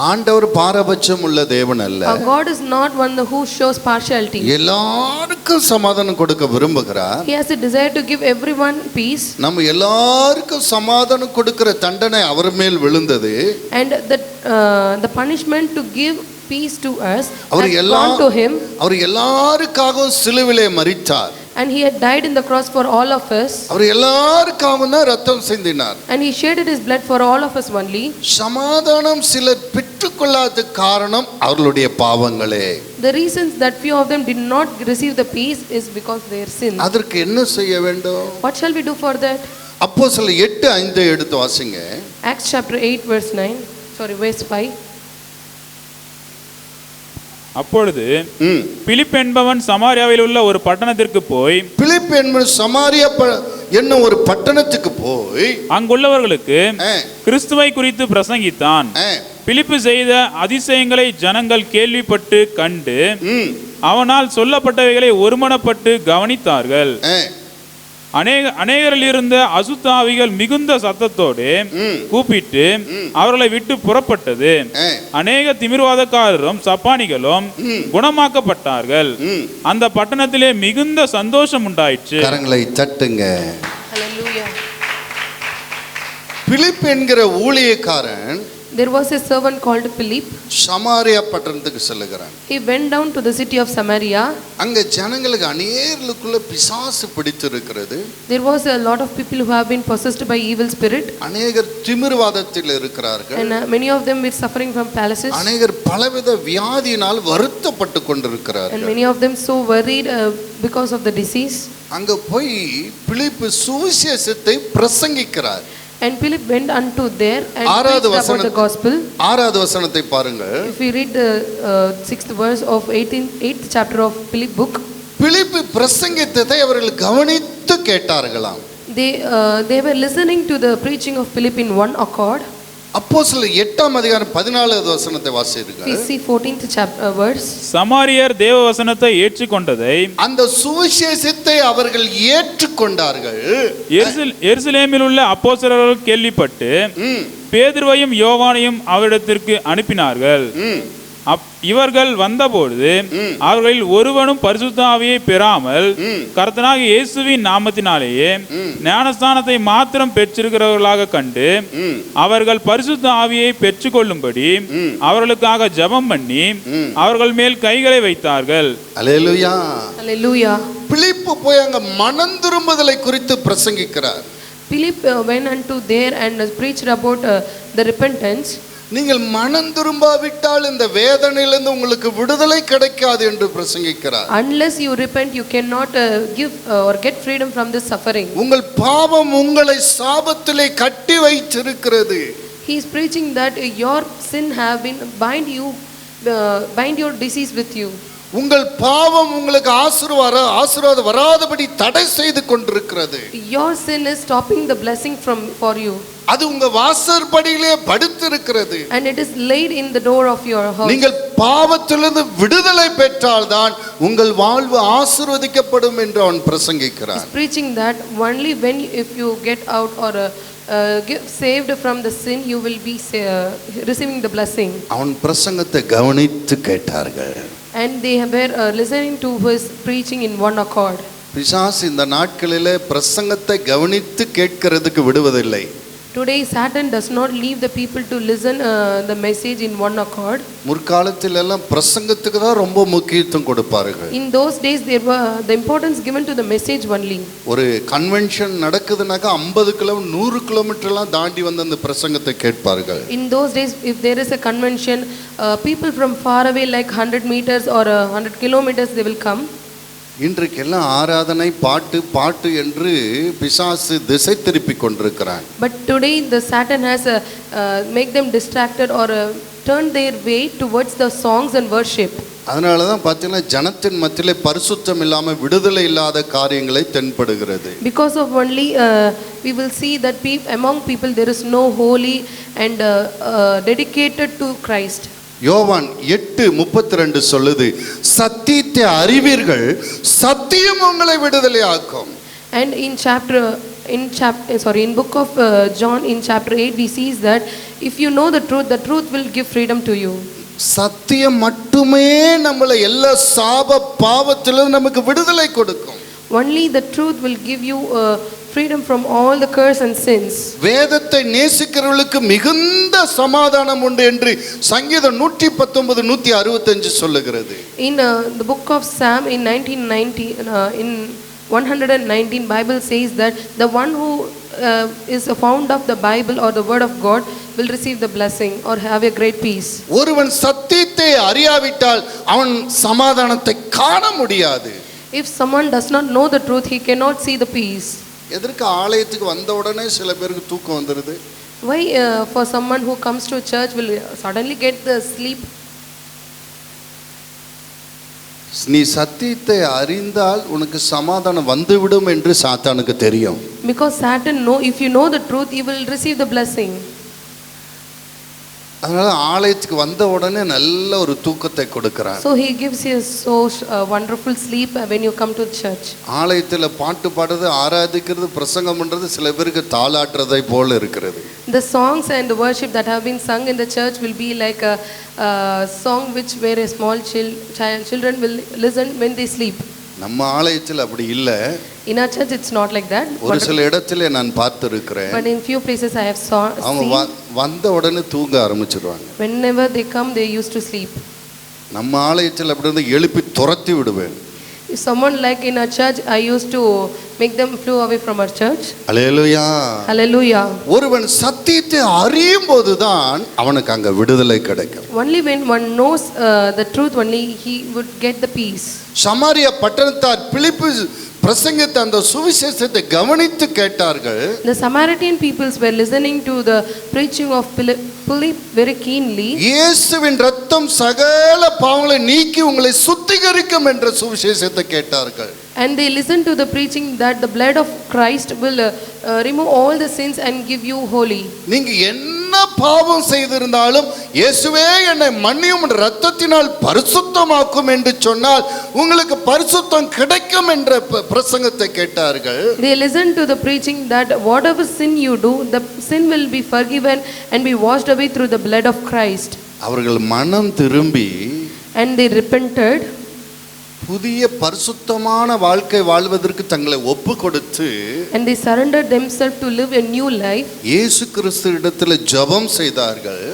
ஆண்டவர் பாரபட்சம் உள்ள தேவன் அல்ல. Our God is not one who shows partiality. எல்லாருக்கும் சமாதானம் கொடுக்க விரும்புகிறார். He has a desire to give everyone peace. நம்ம எல்லாருக்கும் சமாதானம் கொடுக்கிற தண்டனை அவர் மேல் விழுந்தது. And the punishment to give peace to us our has gone to him. அவர் எல்லாருக்காகவும் சிலுவிலே மரித்தார். And he had died in the cross for all of us. அவர் எல்லாருக்காகவும் தான் ரத்தம் சிந்தினார். And he shedded his blood for all of us only. சமாதானம் சிலர் பெற்றுக்கொள்ளாத காரணம் அவர்களுடைய பாவங்களே. The reasons that few of them did not receive the peace is because of their sin. அதற்கு என்ன செய்ய வேண்டும்? What shall we do for that? அப்போஸ்தலர் 8:5 எடுத்து வாசிங்க. Acts chapter 8 verse 9. Verse 5. அப்பொழுது பிலிப் என்பவன் சமாரியாவில் உள்ள ஒரு பட்டணத்திற்கு போய், பிலிப் என்பவன் சமாரியா என்னும் ஒரு பட்டணத்துக்கு போய் அங்குள்ளவர்களுக்கு கிறிஸ்துவை குறித்து பிரசங்கித்தான். பிலிப்பு செய்த அதிசயங்களை ஜனங்கள் கேள்விப்பட்டு கண்டு அவனால் சொல்லப்பட்டவைகளை ஒருமனப்பட்டு கவனித்தார்கள். அநேகரில் இருந்த அசுத்தாவிகள் மிகுந்த சத்தத்தோடு கூப்பிட்டு அவர்களை விட்டு புறப்பட்டது. அநேக திமிர்வாதக்காரரும் சப்பானிகளும் குணமாக்கப்பட்டார்கள். அந்த பட்டணத்திலே மிகுந்த சந்தோஷம் உண்டாயிற்று. கரங்களை தட்டுங்க. Hallelujah. பிலிப் என்கிற ஊழியக்காரன், There was a servant called Philip. Samariya பட்டணத்துக்கு செல்லுகிறான். He went down to the city of Samaria. அங்க ஜனங்களுக்கு அநேகருக்குள்ள பிசாசு பிடித்திருக்கிறது. There was a lot of people who have been possessed by evil spirit. அநேகர் திமிர்வாதத்தில் இருக்கிறார்கள். And many of them were suffering from paralysis. அநேகர் பலவித வியாதியினால் வருத்தப்பட்டு கொண்டிருக்கிறார்கள். And many of them so worried because of the disease. அங்க போய் பிலிப் சுவிசேஷத்தை பிரசங்கிக்கிறார். And Philip went unto there and ஆறாவது preached about the gospel. ஆறாவது வசனத்தை பாருங்கள். If we read the 6th verse of 8th chapter of Philip book, பிலிப்பு பிரசங்கித்ததை அவர்கள் கவனித்து கேட்டார்களாம். They were listening to the preaching of Philip in one accord. அப்போஸ்தலர் 8:14 வசனத்தை வாசியுங்கள். We see 14th chapter verse. சமாரியர் தேவ வசனத்தை ஏற்றுக்கொண்டதை, அந்த சுவிசேஷத்தை அவர்கள் ஏற்றுக்கொண்டார்கள். எருசலேமில் உள்ள அப்போஸ்தலர்கள் கேள்விப்பட்டு பேதுருவையும் யோவானையும் அவரிடத்திற்கு அனுப்பினார்கள். இவர்கள் வந்தபொழுது அவர்களில் ஒருவனும் பரிசுத்த ஆவியை பெறாமல் கர்த்தனாகிய இயேசுவின் நாமத்தினாலேயே ஞானஸ்தானத்தை மாத்திரம் பெற்றிருக்கிறவர்களாக கண்டு அவர்கள் பரிசுத்த ஆவியை பெற்றுக்கொள்ளும்படி அவர்களுக்காக ஜெபம் பண்ணி அவர்கள் மேல் கைகளை வைத்தார்கள். அல்லேலூயா. Hallelujah. பிலிப்பு போய் அங்க மனம் திரும்புதலை குறித்து பிரசங்கிக்கிறார். Philip went unto there and preached about the repentance. நீங்கள் மனம் திரும்பாவிட்டால் இந்த வேதனையிலிருந்து உங்களுக்கு விடுதலை கிடைக்காது என்று பிரசங்கிக்கிறார். Unless you repent, you cannot give or get freedom from this suffering. உங்கள் பாவம் உங்களை சாபத்திலே கட்டி வைத்திருக்கிறது. He is preaching that your sin have been bind your disease with you. உங்கள் பாவம் உங்களுக்கு ஆசீர்வாதம் வராதபடி தடை செய்து கொண்டிருக்கிறது. Your sin is stopping the blessing for you. அது உங்க வாசற்படியிலே படுத்திருக்கிறது. And it is laid in the door of your house. நீங்கள் பாவத்திலிருந்து விடுதலை பெற்றால்தான் உங்கள் வாழ்வு ஆசீர்வதிக்கப்படும் என்று அவன் பிரசங்கிக்கிறான். He is preaching that only if you get out or get saved from the sin, you will be receiving the blessing. அவன் பிரசங்கத்தை கவனித்து கேட்டார்கள். And they were listening to his preaching in one accord. பிசாசு இந்த நாட்களிலே பிரசங்கத்தை கவனித்து கேட்கிறதுக்கு விடுவதில்லை. Today Satan does not leave the people to listen the message in one accord. முற்காலத்தில் எல்லாம் பிரசங்கத்துக்கு தான் ரொம்ப முக்கியத்துவம் கொடுப்பார்கள். In those days there were the importance given to the message only. ஒரு கன்வென்ஷன் நடக்குதுனாக்கா 50 கிலோமீட்டர் 100 கிலோமீட்டர்லாம் தாண்டி வந்து அந்த பிரசங்கத்தை கேட்பார்கள். In those days if there is a convention, people from far away like 100 meters or 100 kilometers they will come. இன்றைக்கெல்லாம் ஆராதனை பாட்டு என்று பிசாசு திசை திருப்பி கொண்டிருக்கிறான். But today the Satan has make them distracted or turn their way towards the songs and worship. அதனால தான் பார்த்தீங்கன்னா ஜனத்தின் மத்தியிலே பரிசுத்தம் இல்லாமல் விடுதலை இல்லாத காரியங்களை தென்படுகிறது. Because of only we will see that among people there is no holy and dedicated to Christ. யோவான் 8:32 சொல்லுது, சத்தியத்தை அறிவீர்கள், சத்தியம் உங்களை விடுதலை ஆக்கும். And in book of John in chapter 8 we see that if you know the truth will give freedom to you. சத்தியம் மட்டுமே நம்மளை எல்லா சாப பாவத்திலும் நமக்கு விடுதலை கொடுக்கும். Only the truth will give you freedom from all the curse and sins. வேதத்தை நேசிக்கிறவர்களுக்கு மிகுந்த சமாதானம் உண்டு என்று சங்கீதம் 119 165 சொல்லுகிறது. In the book of Psalm in 119 Bible says that the one who is fond of the Bible or the word of God will receive the blessing or have a great peace. ஒருவன் சத்தியத்தை அறியாவிட்டால் அவன் சமாதானத்தை காண முடியாது. If someone does not know the truth, he cannot see the peace. எதற்கு ஆலயத்துக்கு வந்த உடனே சில பேருக்கு தூக்கம் வந்துருது? Why for someone who comes to church will suddenly get the sleep? நீ சத்தியத்தை அறிந்தால் உனக்கு சமாதானம் வந்துவிடும் என்று சாத்தானுக்கு தெரியும். Because Satan if you know the truth, you will receive the blessing. அதனால ஆலயத்துக்கு வந்த உடனே நல்ல ஒரு தூக்கத்தை கொடுக்கிறார். So he gives you so wonderful sleep when you come to church. ஆலயத்தில் பாட்டு பாடுறது, ஆராதிக்கிறது, பிரசங்கம் பண்றது சில பேருக்கு தாளாட்டுறதை போல இருக்கிறது. The songs and the worship that have been sung in the church will be like a song where a small children will listen when they sleep. நம்ம ஆலயத்தில் அப்படி இல்லை. In our church it's not like that. ஒரு சில இடத்துல நான் பார்த்திருக்கிறேன். But in few places I have அவங்க வந்த உடனே தூங்க ஆரம்பிச்சிடுவாங்க. Whenever they come they used to sleep. நம்ம ஆலயத்தில் அப்படி இருந்து எழுப்பி துரத்தி விடுவேன். If someone like in our church, I used to make them flew away from our church. Hallelujah. Hallelujah. ஒருவன் சத்தியத்தை அறியும் போதுதான் அவனுக்கு அங்க விடுதலை கிடைக்கும். Only when one knows the truth, only he would get the peace. Samariya பட்டணத்தார் பிலிப்பு பிரசங்கித்த அந்த சுவிசேஷத்தை கவனித்து கேட்டார்கள். The Samaritan peoples were listening to the preaching of Philip very keenly. இயேசுவின் இரத்தம் சகல பாவங்களை நீக்கி உங்களை சுத்திகரிக்கும் என்ற சுவிசேஷத்தை கேட்டார்கள். And they listened to the preaching that the blood of Christ will remove all the sins and give you holy. நீங்க என்ன பாவம் செய்திருந்தாலும் இயேசுவே என்னை மன்னியும் இரத்தத்தினால் பரிசுத்தமாக்கும் என்று சொன்னால் உங்களுக்கு பரிசுத்தம் கிடைக்கும் என்ற பிரசங்கத்தை கேட்டார்கள். They listened to the preaching that whatever sin you do, the sin will be forgiven and be washed away through the blood of Christ. அவர்கள் மனம் திரும்பி and they repented புதிய பரிசுத்தமான வாழ்க்கை வாழ்வதற்கு தங்களை ஒப்பு கொடுத்து and they surrendered themselves to live a new life இயேசு கிறிஸ்து இடத்துல ஜெபம் செய்தார்கள்.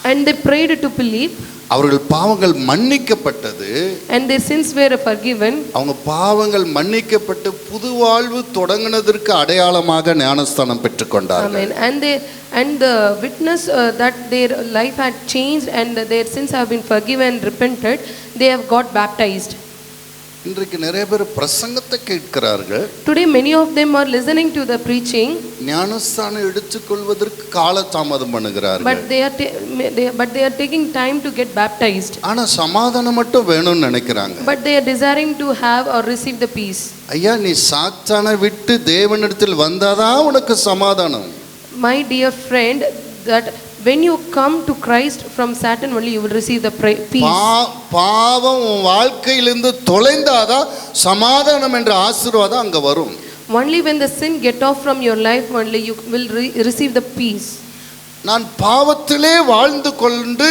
and they prayed to believe அவர்கள் பாவங்கள் மன்னிக்கப்பட்டது. and their sins were forgiven. அவங்க பாவங்கள் மன்னிக்கப்பட்டு புது வாழ்வு தொடங்கினதற்கு அடையாளமாக ஞானஸ்தானம் பெற்றுக்கொண்டார்கள். Amen. And the witness that their life had changed and their sins have been forgiven and repented, they have got baptized. இன்றைக்கு நிறைய பேர் பிரசங்கத்தை கேட்கிறார்கள். Today many of them are listening to the preaching, ஞானஸ்தானம் எடுத்துக்கொள்வதற்கு காலதாமதம் பண்ணுகிறார்கள். but they are taking time to get baptized. ஆனா சமாதானம் மட்டும் வேணும்னு நினைக்கிறாங்க. But they are desiring to have or receive the peace. ஐயா, நீ சாத்தானை விட்டு தேவனிடத்தில் வந்தாதான் உனக்கு சமாதானம். My dear friend, that when you come to Christ from Satan only you will receive the peace. பாவம் உன் வாழ்க்கையிலிருந்து தொலைந்தாதான் சமாதானம் என்ற ஆசீர்வாதம் அங்க வரும். Only when the sin get off from your life only you will receive the peace. நான் பாவத்திலே வாழ்ந்து கொண்டு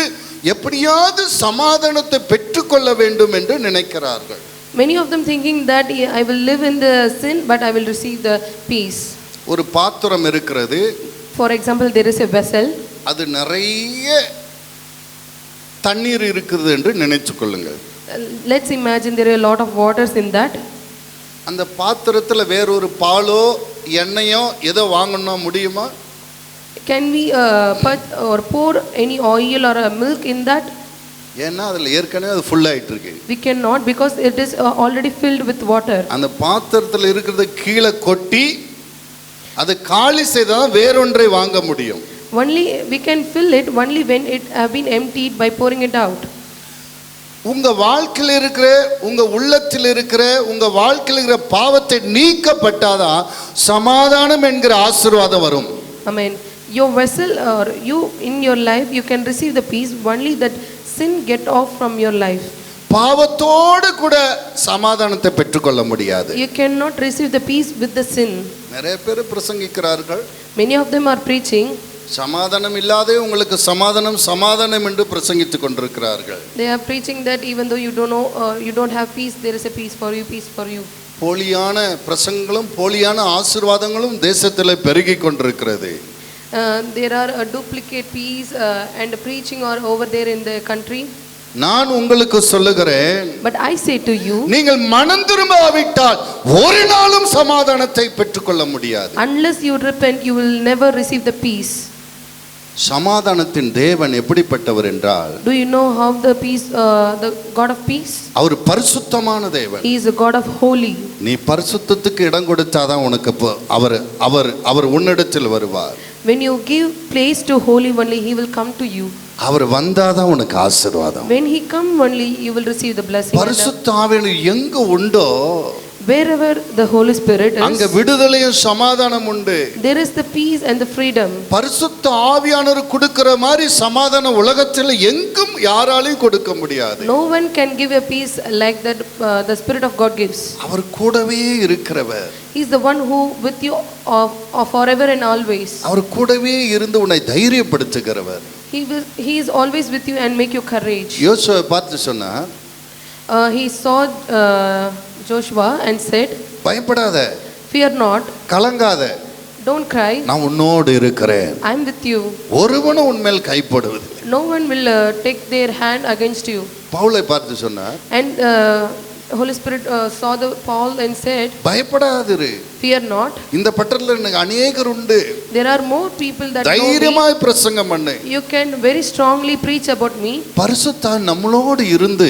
எப்படியாவது சமாதானத்தை பெற்றுக்கொள்ள வேண்டும் என்று நினைக்கிறார்கள். Many of them thinking that I will live in the sin but I will receive the peace. ஒரு பாத்திரம் இருக்கிறது. For example, there is a vessel. அது நிறைய தண்ணீர் இருக்குது என்று நினைத்துக் கொள்ளுங்கள். Let's imagine there are a lot of waters in that. அந்த பாத்திரத்துல வேறொரு பாலோ எண்ணெயோ ஏதோ வாங்கணும் முடியுமா? Can we put or pour any oil or a milk in that? ஏன்னா அதுல ஏற்கனவே அது ஃபுல் ஆயிட்டு இருக்கு. We cannot because it is already filled with water. அந்த பாத்திரத்துல இருக்கிறத கீழே கொட்டி அது காலி செய்தால் வேறொன்றை வாங்க முடியும். Only we can fill it only when it have been emptied by pouring it out. உங்க வாழ்க்கையில் இருக்கிற உங்க உள்ளத்தில் இருக்கிற உங்க வாழ்க்கையில் இருக்கிற பாவத்தை நீக்கப்பட்டாதான் சமாதானம் என்கிற ஆசீர்வாதம் வரும். Amen. Your vessel or you in your life you can receive the peace only that sin get off from your life. பாவத்தோடு கூட சமாதானத்தை பெற்றுக்கொள்ள முடியாது. You cannot receive the peace with the sin. நிறைய பேர் பிரசங்கிக்கிறார்கள். Many of them are preaching. சமாதானம் இல்லாதே உங்களுக்கு சமாதானம் சமாதானம் என்று பிரசங்கித்துக் கொண்டிருக்கிறார்கள். They are preaching that even though you don't know you don't have peace, there is a peace for you, peace for you. போலியான பிரசங்கங்களும் போலியான ஆசீர்வாதங்களும் தேசத்தில் பெருகிக் கொண்டிருக்கிறது. There are a duplicate peace and preaching are over there in the country. நான் உங்களுக்கு சொல்லுகிறேன், But I say to you, நீங்கள் மனம் திரும்பாவிட்டால் ஒரு நாளும் சமாதானத்தை பெற்றுக்கொள்ள முடியாது. unless you repent, you will never receive the peace. சமாதானத்தின் தேவன் எப்படிப்பட்டவர் என்றால், Do you know how the peace, the God of peace? அவர் பரிசுத்தமான தேவன். He is a God of holy. நீ பரிசுத்தத்துக்கு இடம் கொடுத்தாதான் உனக்கு அவர் உன்னிடத்தில் வருவார். When you give place to holy only, He will come to you. அவர் வந்தாதான் உனக்கு ஆசீர்வாதம். When He come only, you will receive the blessing. பரிசுத்த ஆவியானவர் எங்க உண்டோ wherever the Holy Spirit is, அங்க விடுதலையும் சமாதானம் உண்டு. there is the peace and the freedom. பரிசுத்த ஆவியானவர் கொடுக்கிற மாதிரி சமாதானம் உலகத்தில் எங்கும் யாராலையும் கொடுக்க முடியாது. No one can give a peace like that the Spirit of God gives. அவர் கூடவே இருக்கிறவர். He is the one who with you of forever and always. அவர் கூடவே இருந்து உன்னை தைரியப்படுத்துகிறவர். He is always with you and make you courage. யோசுவை பார்த்து சொன்னார், He saw Joshua and said, பயப்படாத, fear not, கலங்காத, don't cry, நான் உன்னோடு இருக்கிறேன். I am with you. ஒருவனும் உன்மேல் கைப்படுவதில்லை. No one will take their hand against you. பவுலை பார்த்து சொன்னார், And Holy Spirit saw the Paul and said, பயப்படாதிரு, fear not. இந்த பட்டணத்தில் எனக்கு அநேகர் உண்டு. There are more people that know me. தைரியமாய் பிரசங்கம் பண்ணு. You can very strongly preach about me. பரிசுத்த நம்மளோடு இருந்து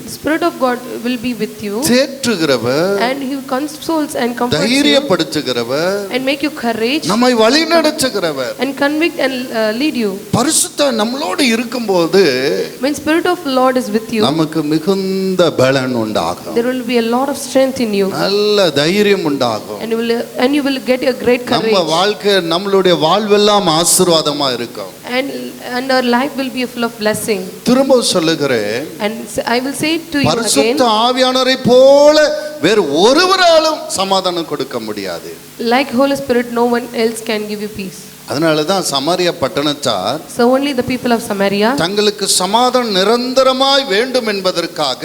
The Spirit of God will be with you. தேற்றுகிறவர், And He consoles and comforts you தைரியப்படுத்துகிறவர், and make you courage நம்மை வழிநடத்துகிறவர். and convict and lead you. பரிசுத்த நம்மளோடு இருக்கும்போது When Spirit of Lord is with you, நமக்கு மிகுந்த பலன் உண்டாகும். there will be a lot of strength in you. நல்ல தைரியம் உண்டாகும். And you will get a great courage. நம்ம வாழ்க்கை நம்மளுடைய வாழ்வெல்லாம் ஆசீர்வாதமா இருக்கும். And our life will be full of blessing. திரும்ப சொல்லுகிறேன், And I will say to you again, பரிசுத்த ஆவியானவரை போல வேறு ஒருவராலும் சமாதானம் கொடுக்க முடியாது. like Holy Spirit, no one else can give you peace. அதனாலதான் சமாரியா பட்டணத்தார் So only the people of Samaria, தங்களுக்கு சமாதானம் நிரந்தரமாய் வேண்டும் என்பதற்காக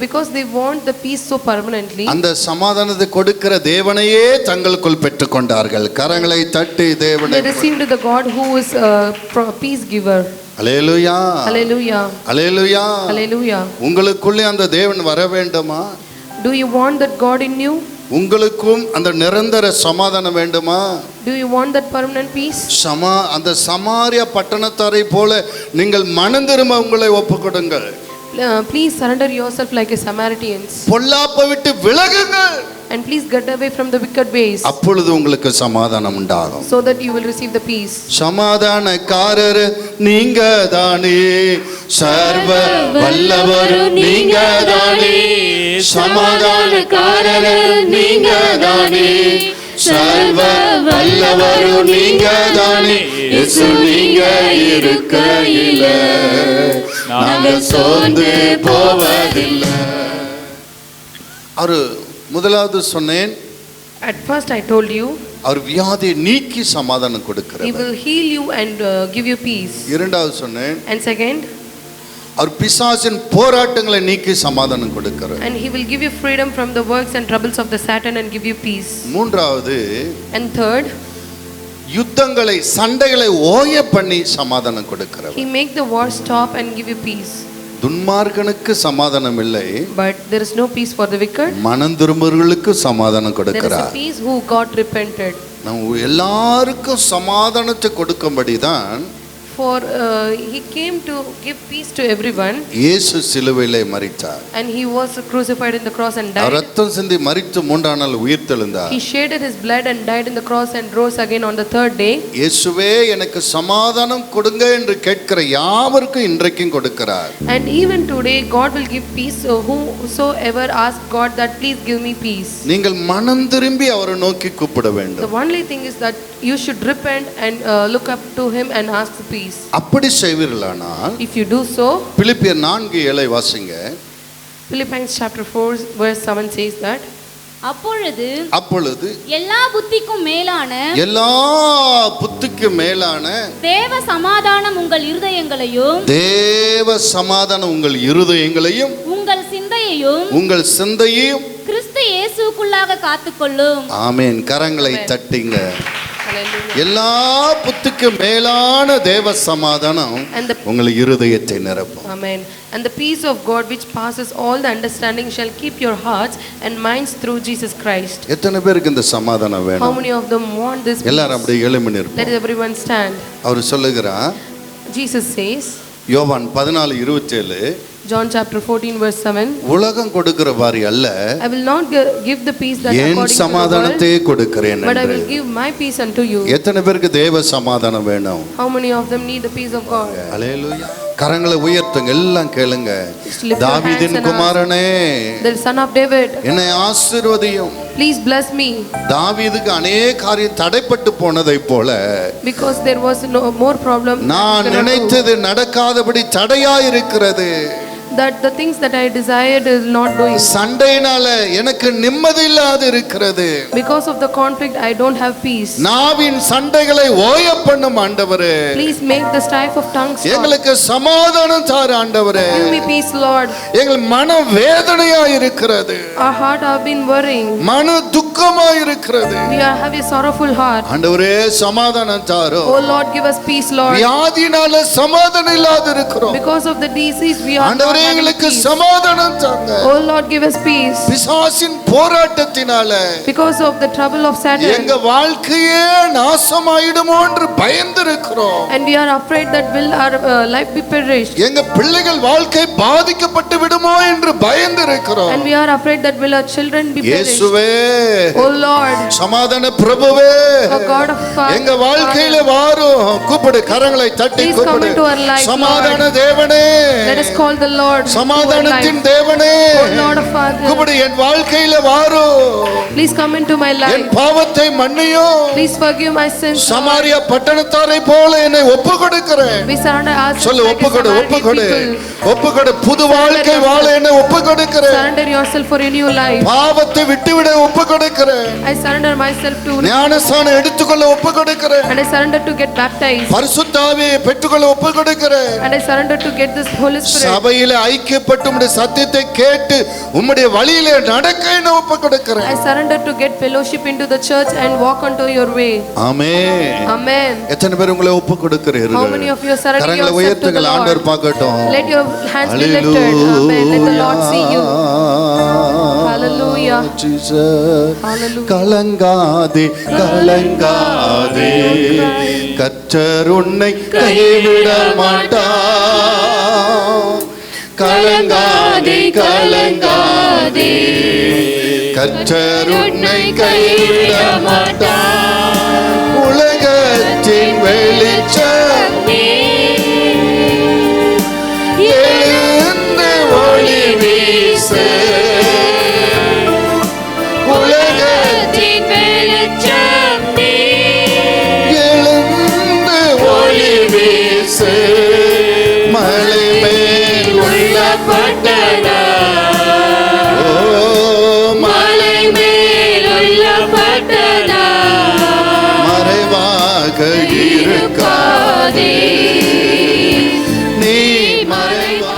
because they want the peace so permanently, அந்த சமாதானத்தை கொடுக்கிற தேவனையே தங்களுக்குள் பெற்றுக்கொண்டார்கள். கரங்களை தட்டி they தேவனை received the God who is a peace giver. Hallelujah Hallelujah. Hallelujah. Hallelujah. உங்களுக்குள்ளே அந்த தேவன் வர வேண்டுமா? Do you want that God in you? உங்களுக்கும் அந்த நிரந்தர சமாதானம் வேண்டுமா? Do you want that permanent peace? அந்த சமாரியா பட்டணத்தாரை போல நீங்கள் மனம் திரும்ப உங்களை ஒப்புக்கொடுங்கள். Please surrender yourself like a Samaritans, பொல்லாப்பை விட்டு விலகுங்கள். and please get away from the wicked ways, அப்பொழுது உங்களுக்கு சமாதானம் உண்டாகும். so that you will receive the peace. சமாதானக்காரர் நீங்க தானே, சர்வ வல்லவர் நீங்க தானே, சமாதானக்காரர் நீங்க தானே, சர்வ வல்லவர் நீங்க தானே, இயேசு நீங்க இருக்கையில நாங்க சோர்ந்து போவதில்லை. அவர் முதலாவது சொன்னேன், At first I told you, அவர் வியாதியை நீக்கி சமாதானம் he கொடுக்கிறார். will heal you and give you peace. இரண்டாவது சொன்னேன், And second, அவர் பிசாசின் போராட்டங்களை நீக்கி சமாதானம் கொடுக்கிறார். and he will give you freedom from the works and troubles of the Satan and give you peace. மூன்றாவது, And third, யுத்தங்களை சண்டைகளை ஓய பண்ணி சமாதானம் கொடுக்கிறார். he make the war stop and give you peace. துன்மார்க்கனுக்கு சமாதானம் இல்லை, But there is no peace for the wicked. மனம் திரும்புவர்களுக்கு சமாதானம் There is a கொடுக்கிறார். peace who got repented. நம்ம எல்லாருக்கும் சமாதானத்தை கொடுக்கும்படிதான் For he came to give peace to everyone, இயேசு சிலுவையிலே மரித்தார். and he was crucified in the cross and died. ரத்தம் சிந்தி மரித்து மூன்றாம் நாள் உயிர்த்தெழுந்தார். He shedded his blood and died in the cross and rose again on the third day. இயேசுவே எனக்கு சமாதானம் கொடுங்க என்று கேட்கிற யாவருக்கும் இன்றைக்கும் கொடுக்கிறார். And even today God will give peace. So whosoever asks God that please give me peace. நீங்கள் மனம் திரும்பி அவரை நோக்கி கூப்பிட The வேண்டும். only thing is that you should repent and look up to him and ask for peace. அப்படி செய்வீர்களானால் If you do so, பிலிப்பியர் 4:7 வாசிங்க. Philippians chapter 4 verse 7 says that, அப்பொழுது எல்லா புத்திக்கும் மேலான எல்லா புத்திக்கும் மேலான தேவ சமாதானம் உங்கள் இருதயங்களையும் தேவ சமாதானம் உங்கள் இருதயங்களையும் உங்கள் சிந்தையையும் உங்கள் சிந்தையையும் கிறிஸ்து இயேசுவுக்குள்ளாக காத்துக்கொள்ளும். ஆமென். கரங்களை தட்டிங்க. hallelujah. எல்லா புத்திக்கும் மேலான தேவ சமாதானம் And the உங்கள் இருதயத்தை நிரப்பும். Amen. And the peace of God which passes all the understanding shall keep your hearts and minds through Jesus Christ. எத்தனை பேருக்கு இந்த சமாதானம் How வேணும்? many of them want this எல்லாரும் peace? அப்படியே எழும்பி Let நிற்போம். everyone stand. அவர் சொல்லுகிறார், Jesus says, யோவான் 14:27, John chapter 14 verse 7, உலகம் கொடுக்கிற வாரி அல்ல, I will not give the peace that N according to the சமாதானத்தை world, கொடுக்கிறேன் but I என்று. will give my peace unto you. எத்தனை பேருக்கு தேவ சமாதானம் வேணும்? How many of them need the peace of God? அல்லேலூயா. கரங்களை உயர்த்துங்க, எல்லாம் கேளுங்க. Just lift your தாவீதின் hands and குமாரனே, The son of David, என்னை ஆசீர்வதியும். please bless me, தாவீதுக்கு அநேக காரியம் தடைப்பட்டு போனதை போல because there was no more problem நான் நினைத்தது நடக்காதபடி தடையா இருக்கிறது. that the things that I desired is not doing. சண்டையினால எனக்கு நிம்மதி இல்லாது இருக்கிறது. Because of the conflict I don't have peace. நாவின் சண்டைகளை ஓய பண்ணும் ஆண்டவரே, Please make the strife of tongues stop. எங்களுக்கு சமாதானம் தாரு ஆண்டவரே. Give me peace, Lord. எங்கள் மன வேதனையா இருக்கிறது, Our heart have been worrying. மன துக்கமா இருக்கிறது. We have a sorrowful heart. ஆண்டவரே சமாதானம் தாரு. Oh Lord, give us peace, Lord. வியாதினால சமாதானம் இல்லாது இருக்கிறோம். Because of the disease we are not ஆண்டவரே having எங்களுக்கு peace. சமாதானம் தாங்க. Oh Lord, give us peace. பிசாசின் போராட்டத்தினால Because of the trouble of எங்க Satan. வாழ்க்கையே நாசமாயிடுமோ என்று பயந்து இருக்கிறோம். And we are afraid that will our life be perished. எங்க பிள்ளைகள் வாழ்க்கை பாதிக்கப்பட்டு விடுமோ என்று பயந்து இருக்கிறோம். And we are afraid that will our children be perished. இயேசுவே, Oh Lord, சமாதான பிரபுவே, O God of Father, எங்க வாழ்க்கையில வாரும். கூப்பிடு, கரங்களை தட்டி Please come கூப்பிடு. into our life, சமாதான Lord. தேவனே, let us call the Lord to our சமாதானத்தின் life. தேவனே, Oh Lord of Father, கூப்பிடு, என் வாழ்க்கையில வாரும். please come into my N life. பாவத்தை மன்னியும். Please forgive my sins. Lord. Samariya பட்டணத்தாரை போல என்னை ஒப்பு கொடுக்கிறேன். We surrender ourselves சொல்லு, like a ஒப்புக்கொடு, Samaritan ஒப்புக்கொடு, people. ஒப்புக்கொடு. புது வாழ்க்கை வாழ என்னை ஒப்பு கொடுக்கிறேன். Surrender yourself for a new life. பாவத்தை விட்டுவிட ஒப்பு கொடுக்கிறேன். I surrender myself to ஞானஸ்நானம் எடுத்துக்கொள்ள பெற்றுக்கொள்ள ஒப்பு கொடுக்கிறேன். And I surrender to get baptized. பரிசுத்த ஆவியை பெற்றுக்கொள்ள ஒப்பு கொடுக்கிறேன். And I surrender to get this Holy Spirit. சபையிலே ஐக்கியப்பட்டு உம்முடைய சத்தியத்தை கேட்டு உம்முடைய வழியிலே நடக்க என்ன ஒப்பு கொடுக்கிறேன். I surrender to get fellowship into the church and walk onto your way. Amen. Amen. எத்தனை பேர் உங்களை ஒப்பு கொடுக்கிறீர்கள்? How many of you are surrendering கரங்களை yourself to the உயர்த்துங்கள், Lord? ஆண்டவர் பார்க்கட்டும். Let your hands be lifted. Amen. Let the Lord see you. Hallelujah. Jesus. Hallelujah. கலங்காதே கலங்காதே, கர்த்தர் உன்னை கைவிட மாட்டார். கலங்காதே கலங்காதே, கர்த்தர் உன்னை கைவிட மாட்டார். உலகத்தின் வெளிச்சமே எழுந்து ஒளி வீசு. உலகத்தின் வெளிச்சமே எழுந்து ஒளி வீசு. மலை மேல் உள்ள பட்டணம், மலை மேல் உள்ள பட்டணம் மறைவாக இருக்காதே, நீ மறைவா.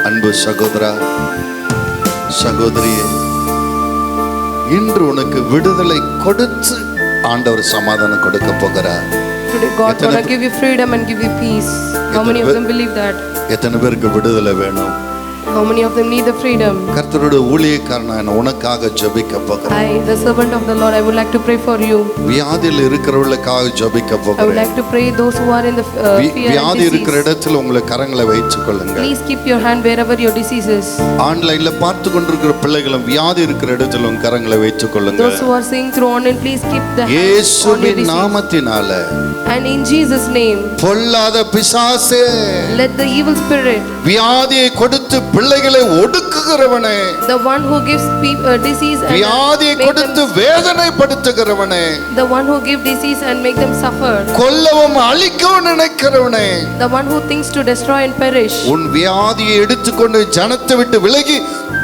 அன்பு சகோதரா சகோதரியே, இன்று உனக்கு விடுதலை கொடுத்து ஆண்டவர் சமாதானம் கொடுக்க போகிறார். Today God gonna give you freedom and give you peace. How many of them believe that? எத்தனை பேருக்கு விடுதலை வேணும்? How many of them need the freedom? கர்த்தருடைய ஊழியக்காரன் உனக்காக ஜெபிக்க போகிறேன். I, the servant of the Lord, I would like to pray for you. வியாதியில் இருக்கிறவர்களுக்காக ஜெபிக்க I would போகிறேன். like to pray those who are in the fear வியாதி and இருக்கிற disease. இடத்துல உங்களை கரங்களை வைத்துக் கொள்ளுங்க. Please keep your hand wherever your disease is. ஆன்லைன்ல பார்த்து கொண்டிருக்கிற பிள்ளைகளும் வியாதி இருக்கிற இடத்துல உங்க கரங்களை வைத்துக் கொள்ளுங்க. Those who are seeing through online, please keep the hand on your இயேசுவின் disease. நாமத்தினால And in Jesus' name, பொல்லாத பிசாசே, let the evil spirit, வியாதியை கொடுத்து பிள்ளைகளை ஒடுக்குகிறவனே, the one who gives disease and வியாதியை make கொடுத்து them, வேதனைப்படுத்துகிறவனே, the one who gives disease and make them suffer, கொல்லவும் அழிக்கவும் நினைக்கிறவனே, the one who thinks to destroy and perish, உன் வியாதியை எடுத்துக்கொண்டு ஜனத்தை விட்டு விலகி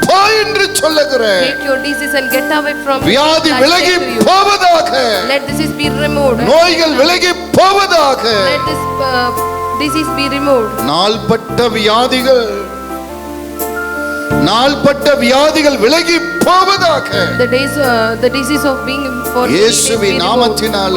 போ என்று சொல்லுகிறேன். take your disease and get away from வியாதி I விலகி say to you, போவதாக, let disease be removed. நோய்கள் விலகி போவதாக. Let this disease be removed. நாள்பட்ட வியாதிகள் விலகி போவதாக. The disease of being for இயேசுவின் நாமத்தினால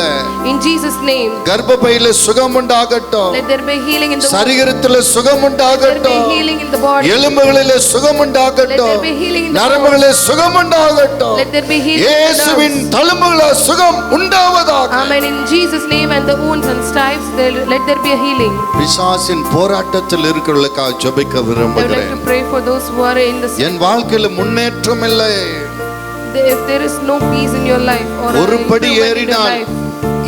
in Jesus' name, கர்ப்பப்பையில சுகம் உண்டாகட்டும், let there be healing in the womb. சரீரத்தில் சுகம் Let there be உண்டாகட்டும், healing in the body. எலும்புகளிலே சுகம் உண்டாகட்டும், Let there be healing in the நரம்புகளிலே சுகம் உண்டாகட்டும். Let there be healing in the இயேசுவின் nerves. தழும்புகளில் சுகம் உண்டாவதாக. Amen. In Jesus' name, and the wounds and stripes, let there be a healing. பிசாசின் போராட்டத்தில் இருக்கிறவர்களுக்காக ஜெபிக்க I would like விரும்புகிறேன். to pray for those who are in the என் வாழ்க்கையில முன்னேற்றம் இல்லை. if there is no peace in your life or ஒரு படி improvement in your ஏறினால் life,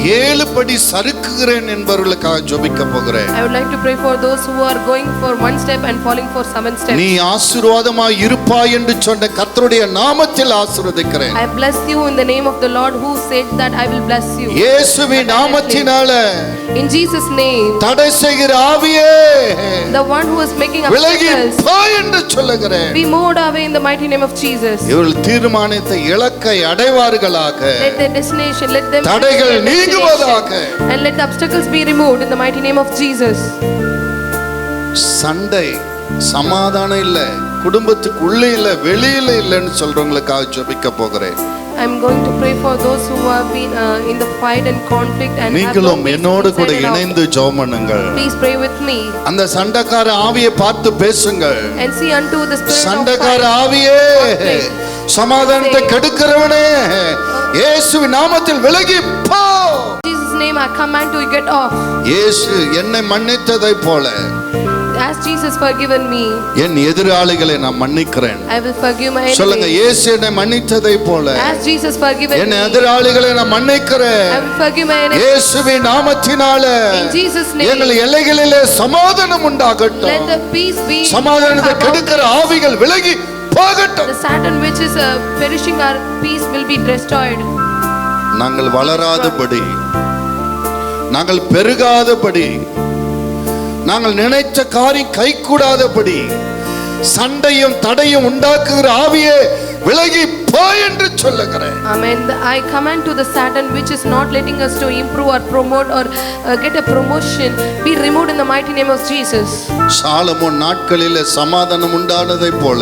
7 படி சறுக்குகிறேன் என்பவர்களுக்காக ஜெபிக்க போகிறேன். I would like to pray for those who are going for one step and falling for 7 steps. நீ ஆசீர்வாதமாய் இருப்பாய் என்று சொன்ன கர்த்தருடைய நாமத்தில் ஆசீர்வதிக்கிறேன். I bless you in the name of the Lord who said that I will bless you. இயேசுவின் நாமத்தினால In Jesus' name, தடை செய்கிற ஆவியே the one who is making விலகி obstacles, போ என்று சொல்லுகிறேன். be moved away in the mighty name of Jesus. இவர்கள் தீர்மானித்த இலக்கை அடைவார்களாக. Let their destination, let them தடைகள் reach their நீங்குவதாக. destination. And let the obstacles be removed in the mighty name of Jesus. சண்டை சமாதானம் இல்ல, குடும்பத்துக்கு உள்ளே இல்ல வெளியில இல்லைன்னு சொல்றவங்களுக்காக ஜெபிக்க போகிறேன். I'm going to pray for those who have been in the fight and conflict and have no நீங்களும் peace என்னோடு கூட inside and out. இணைந்து ஜெபம் பண்ணுங்கள். Please pray with me அந்த சண்டைக்கார ஆவியை பார்த்து பேசுங்கள். and see unto the spirit of சண்டைக்கார fight. ஆவியே, சமாதானத்தை கெடுக்கிறவனே, இயேசுவின் நாமத்தில் விலகி போ. In Jesus' name I command to get off. இயேசு என்னை மன்னித்ததை போல As Jesus forgiven me, என் எதிராளிகளை நான் மன்னிக்கிறேன். I will forgive my சொல்லுங்க, enemies. இயேசு என்னை மன்னித்ததை போல As Jesus forgiven என் me, எதிராளிகளை நான் மன்னிக்கிறேன். I will forgive my enemies. இயேசுவின் நாமத்தினால In Jesus' name, எங்கள் எல்லைகளிலே சமாதானம் let உண்டாகட்டும். the peace be. சமாதானத்தை in our கெடுக்கிற boundaries. ஆவிகள் விலகி போகட்டும். The Satan which is perishing our peace will be destroyed. நாங்கள் வளராதபடி, நாங்கள் பெருகாதபடி, நாங்கள் நினைத்த காரியம் கைகூடாதபடி, சண்டையும் தடையும் உண்டாக்குகிற ஆவியே விலகி போ என்று சொல்லுகிறேன். Amen. I command to the Satan which is not letting us to improve or promote or get a promotion, be removed in the mighty name of Jesus. Solomon நாட்களிலே சமாதானம் உண்டானதை போல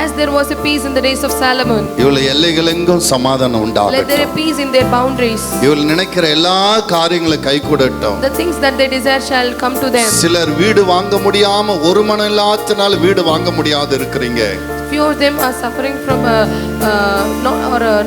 As there was a peace in the days of Solomon, இவள் எல்லைகளெங்கும் சமாதானம் let there உண்டாகட்டும். be peace in their boundaries. இவள் நினைக்கிற எல்லா காரியங்களும் கைகூடட்டும். The things that they desire shall come to them. சிலர் வீடு வாங்க முடியாம ஒரு மனம் இல்லாதனால வீடு வாங்க முடியாது இருக்கிறீங்க. Few of them are suffering from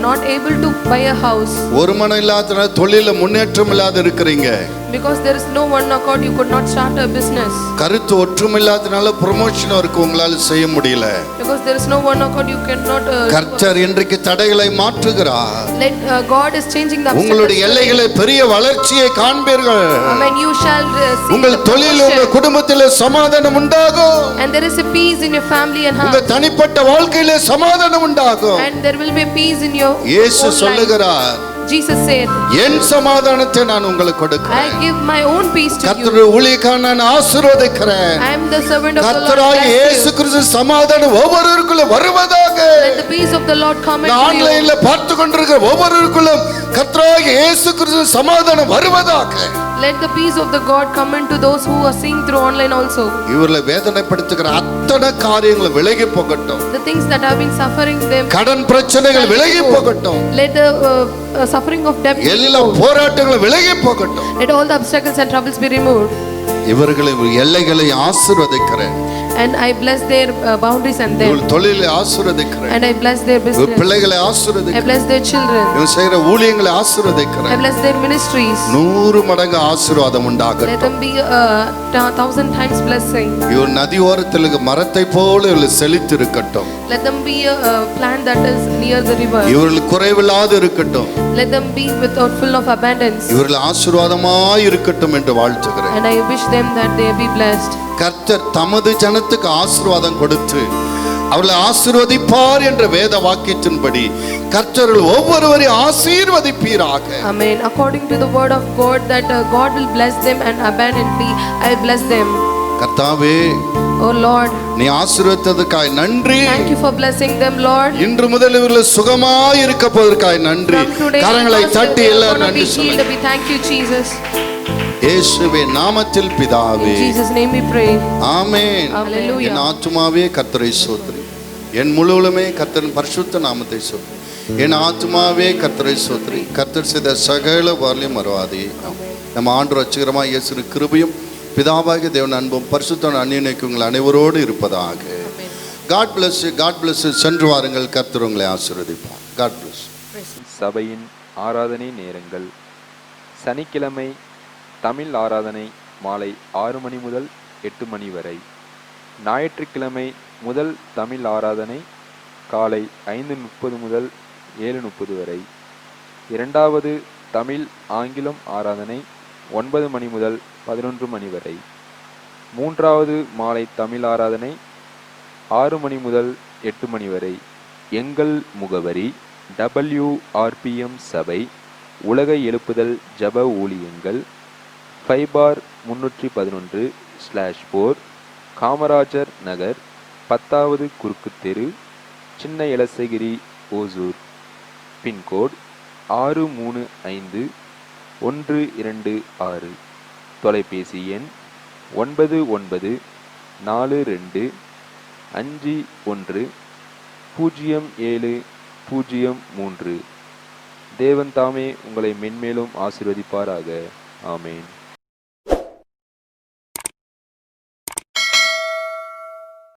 not able to buy a house. ஒரு மனம் இல்லாதனால தொழில முன்னேற்றம் இல்லாத இருக்கிறீங்க. Because there is no one accord, you could not start a business. கருத்து ஒற்றுமை இல்லாதனால ப்ரமோஷன் வரைக்கும் உங்களால செய்ய முடியல. Because there is no one accord, you cannot. கர்த்தர் இன்றைக்கு தடைகளை மாற்றுகிறார். Let God is changing the உங்களுடைய எல்லைகளை பெரிய வளர்ச்சியை காண்பீர்கள். Amen. You shall see உங்கள் the தொழில் உங்கள் promotion. குடும்பத்திலே சமாதானம் உண்டாகும். And there is a peace in your family and உங்க heart. தனிப்பட்ட வாழ்க்கையிலே சமாதானம் உண்டாகும். And there will be peace in your இயேசு own life. சொல்லுகிறார், Jesus said, என் சமாதானத்தை நான் உங்களுக்கு I கொடுக்கிறேன். give my own peace to you. கர்த்தருடைய ஊழியக்காரனை நான் ஆசீர்வதிக்கிறேன். I am the servant of the Lord. கர்த்தராகிய Bless இயேசு you. கிறிஸ்து சமாதானம் ஒவ்வொருவருக்குள்ளும் வருவதாக. Let the peace of the Lord come இந்த into you. ஆன்லைன்ல பார்த்து கொண்டிருக்கிற ஒவ்வொருவருக்குள்ளும் கர்த்தராகிய இயேசு கிறிஸ்து சமாதானம் வருவதாக. Let the peace of the God come into those who are seeing through online also. இவர்களை வேதனைப்படுத்துகிற அத்தனை காரியங்கள் விலகி போகட்டும். The things that have been suffering them, கடன் பிரச்சனைகள் விலகி போகட்டும். let the suffering of debt be எல்லா removed. போராட்டங்களும் விலகி போகட்டும். Let all the obstacles and troubles be removed. இவர்களை எல்லைகளை ஆசீர்வதிக்கிறேன். And I bless their boundaries and them. இவர்கள் தொழிலை ஆசீர்வதிக்கிறேன். And I bless their இவர்கள் business. பிள்ளைகளை I ஆசீர்வதிக்கிறேன். bless their children. இவங்க செய்கிற ஊழியங்களை I ஆசீர்வதிக்கிறேன். bless their ministries. 100 மடங்கு ஆசீர்வாதம் Let உண்டாகட்டும். them be 1,000 times blessing. இவர் நதி ஓரத்தில் மரத்தை போல இவர்கள் செழித்து இருக்கட்டும். Let them be a plant that is near the river. இவர்கள் குறைவில்லாது இருக்கட்டும். Let them be without full of abundance. இவர்கள் ஆசீர்வாதமாய் இருக்கட்டும் என்று வாழ்த்துகிறேன். And I wish them that they be blessed. கர்த்தர் தமது ஜனத்துக்கு ஆசீர்வாதம் கொடுத்து அவர்களை ஆசீர்வதிப்பார் என்ற வேத வாக்கியத்தின்படி கர்த்தர்கள் ஒவ்வொருவரையும் ஆசீர்வதிப்பீராக. Amen. According to the word of God, that God will bless them and abundantly I will bless them. கர்த்தாவே, Oh Lord, நீ ஆசீர்வதித்ததற்காய் நன்றி. thank you for blessing them, Lord. இன்று முதல் இவர்கள் சுகமாய் இருக்க போவதற்காய் நன்றி. From today, கரங்களை because தட்டி they are எல்லாரும் gonna be நன்றி சொல்லுங்க. healed. We thank you, Jesus. இயேசுவின் நாமத்தில் பிதாவே, In Jesus' name we pray. Amen. Hallelujah. என் ஆத்துமாவே கர்த்தரை ஸ்தோத்திரி, என் முழுவதுமே கர்த்தரின் பரிசுத்த நாமத்தை ஸ்தோத்திரி. என் ஆத்துமாவே கர்த்தரை ஸ்தோத்திரி, கர்த்தர் செய்த சகல வாரியம் மறவாதே. நம்ம ஆண்டு ரட்சகரமாக இயேசு கிருபையும் பிதாவாகிய தேவன் அன்பும் பரிசுத்த அந்நியனைக்கு உங்கள் அனைவரோடு இருப்பதாக. God bless you, God bless you. சென்று வாருங்கள், கர்த்தர் உங்களை ஆசீர்வதிப்பார். God bless. சபையின் ஆராதனை நேரங்கள்: சனிக்கிழமை தமிழ் ஆராதனை மாலை 6 மணி முதல் 8 மணி வரை. ஞாயிற்றுக்கிழமை முதல் தமிழ் ஆராதனை காலை 5:30 முதல் 7:30 வரை. இரண்டாவது தமிழ் ஆங்கிலம் ஆராதனை 9 மணி முதல் 11 மணி வரை. மூன்றாவது மாலை தமிழ் ஆராதனை 6 மணி முதல் 8 மணி வரை. எங்கள் முகவரி: WRPM சபை, உலக எழுப்புதல் ஜப ஊழியங்கள், 5/311/4, காமராஜர் நகர், 10வது குறுக்கு தெரு, சின்ன எலசகிரி, ஓசூர். பின்கோட் 635126. தொலைபேசி எண் 9942510703. தேவன் தாமே உங்களை மென்மேலும் ஆசீர்வதிப்பாராக. ஆமேன்.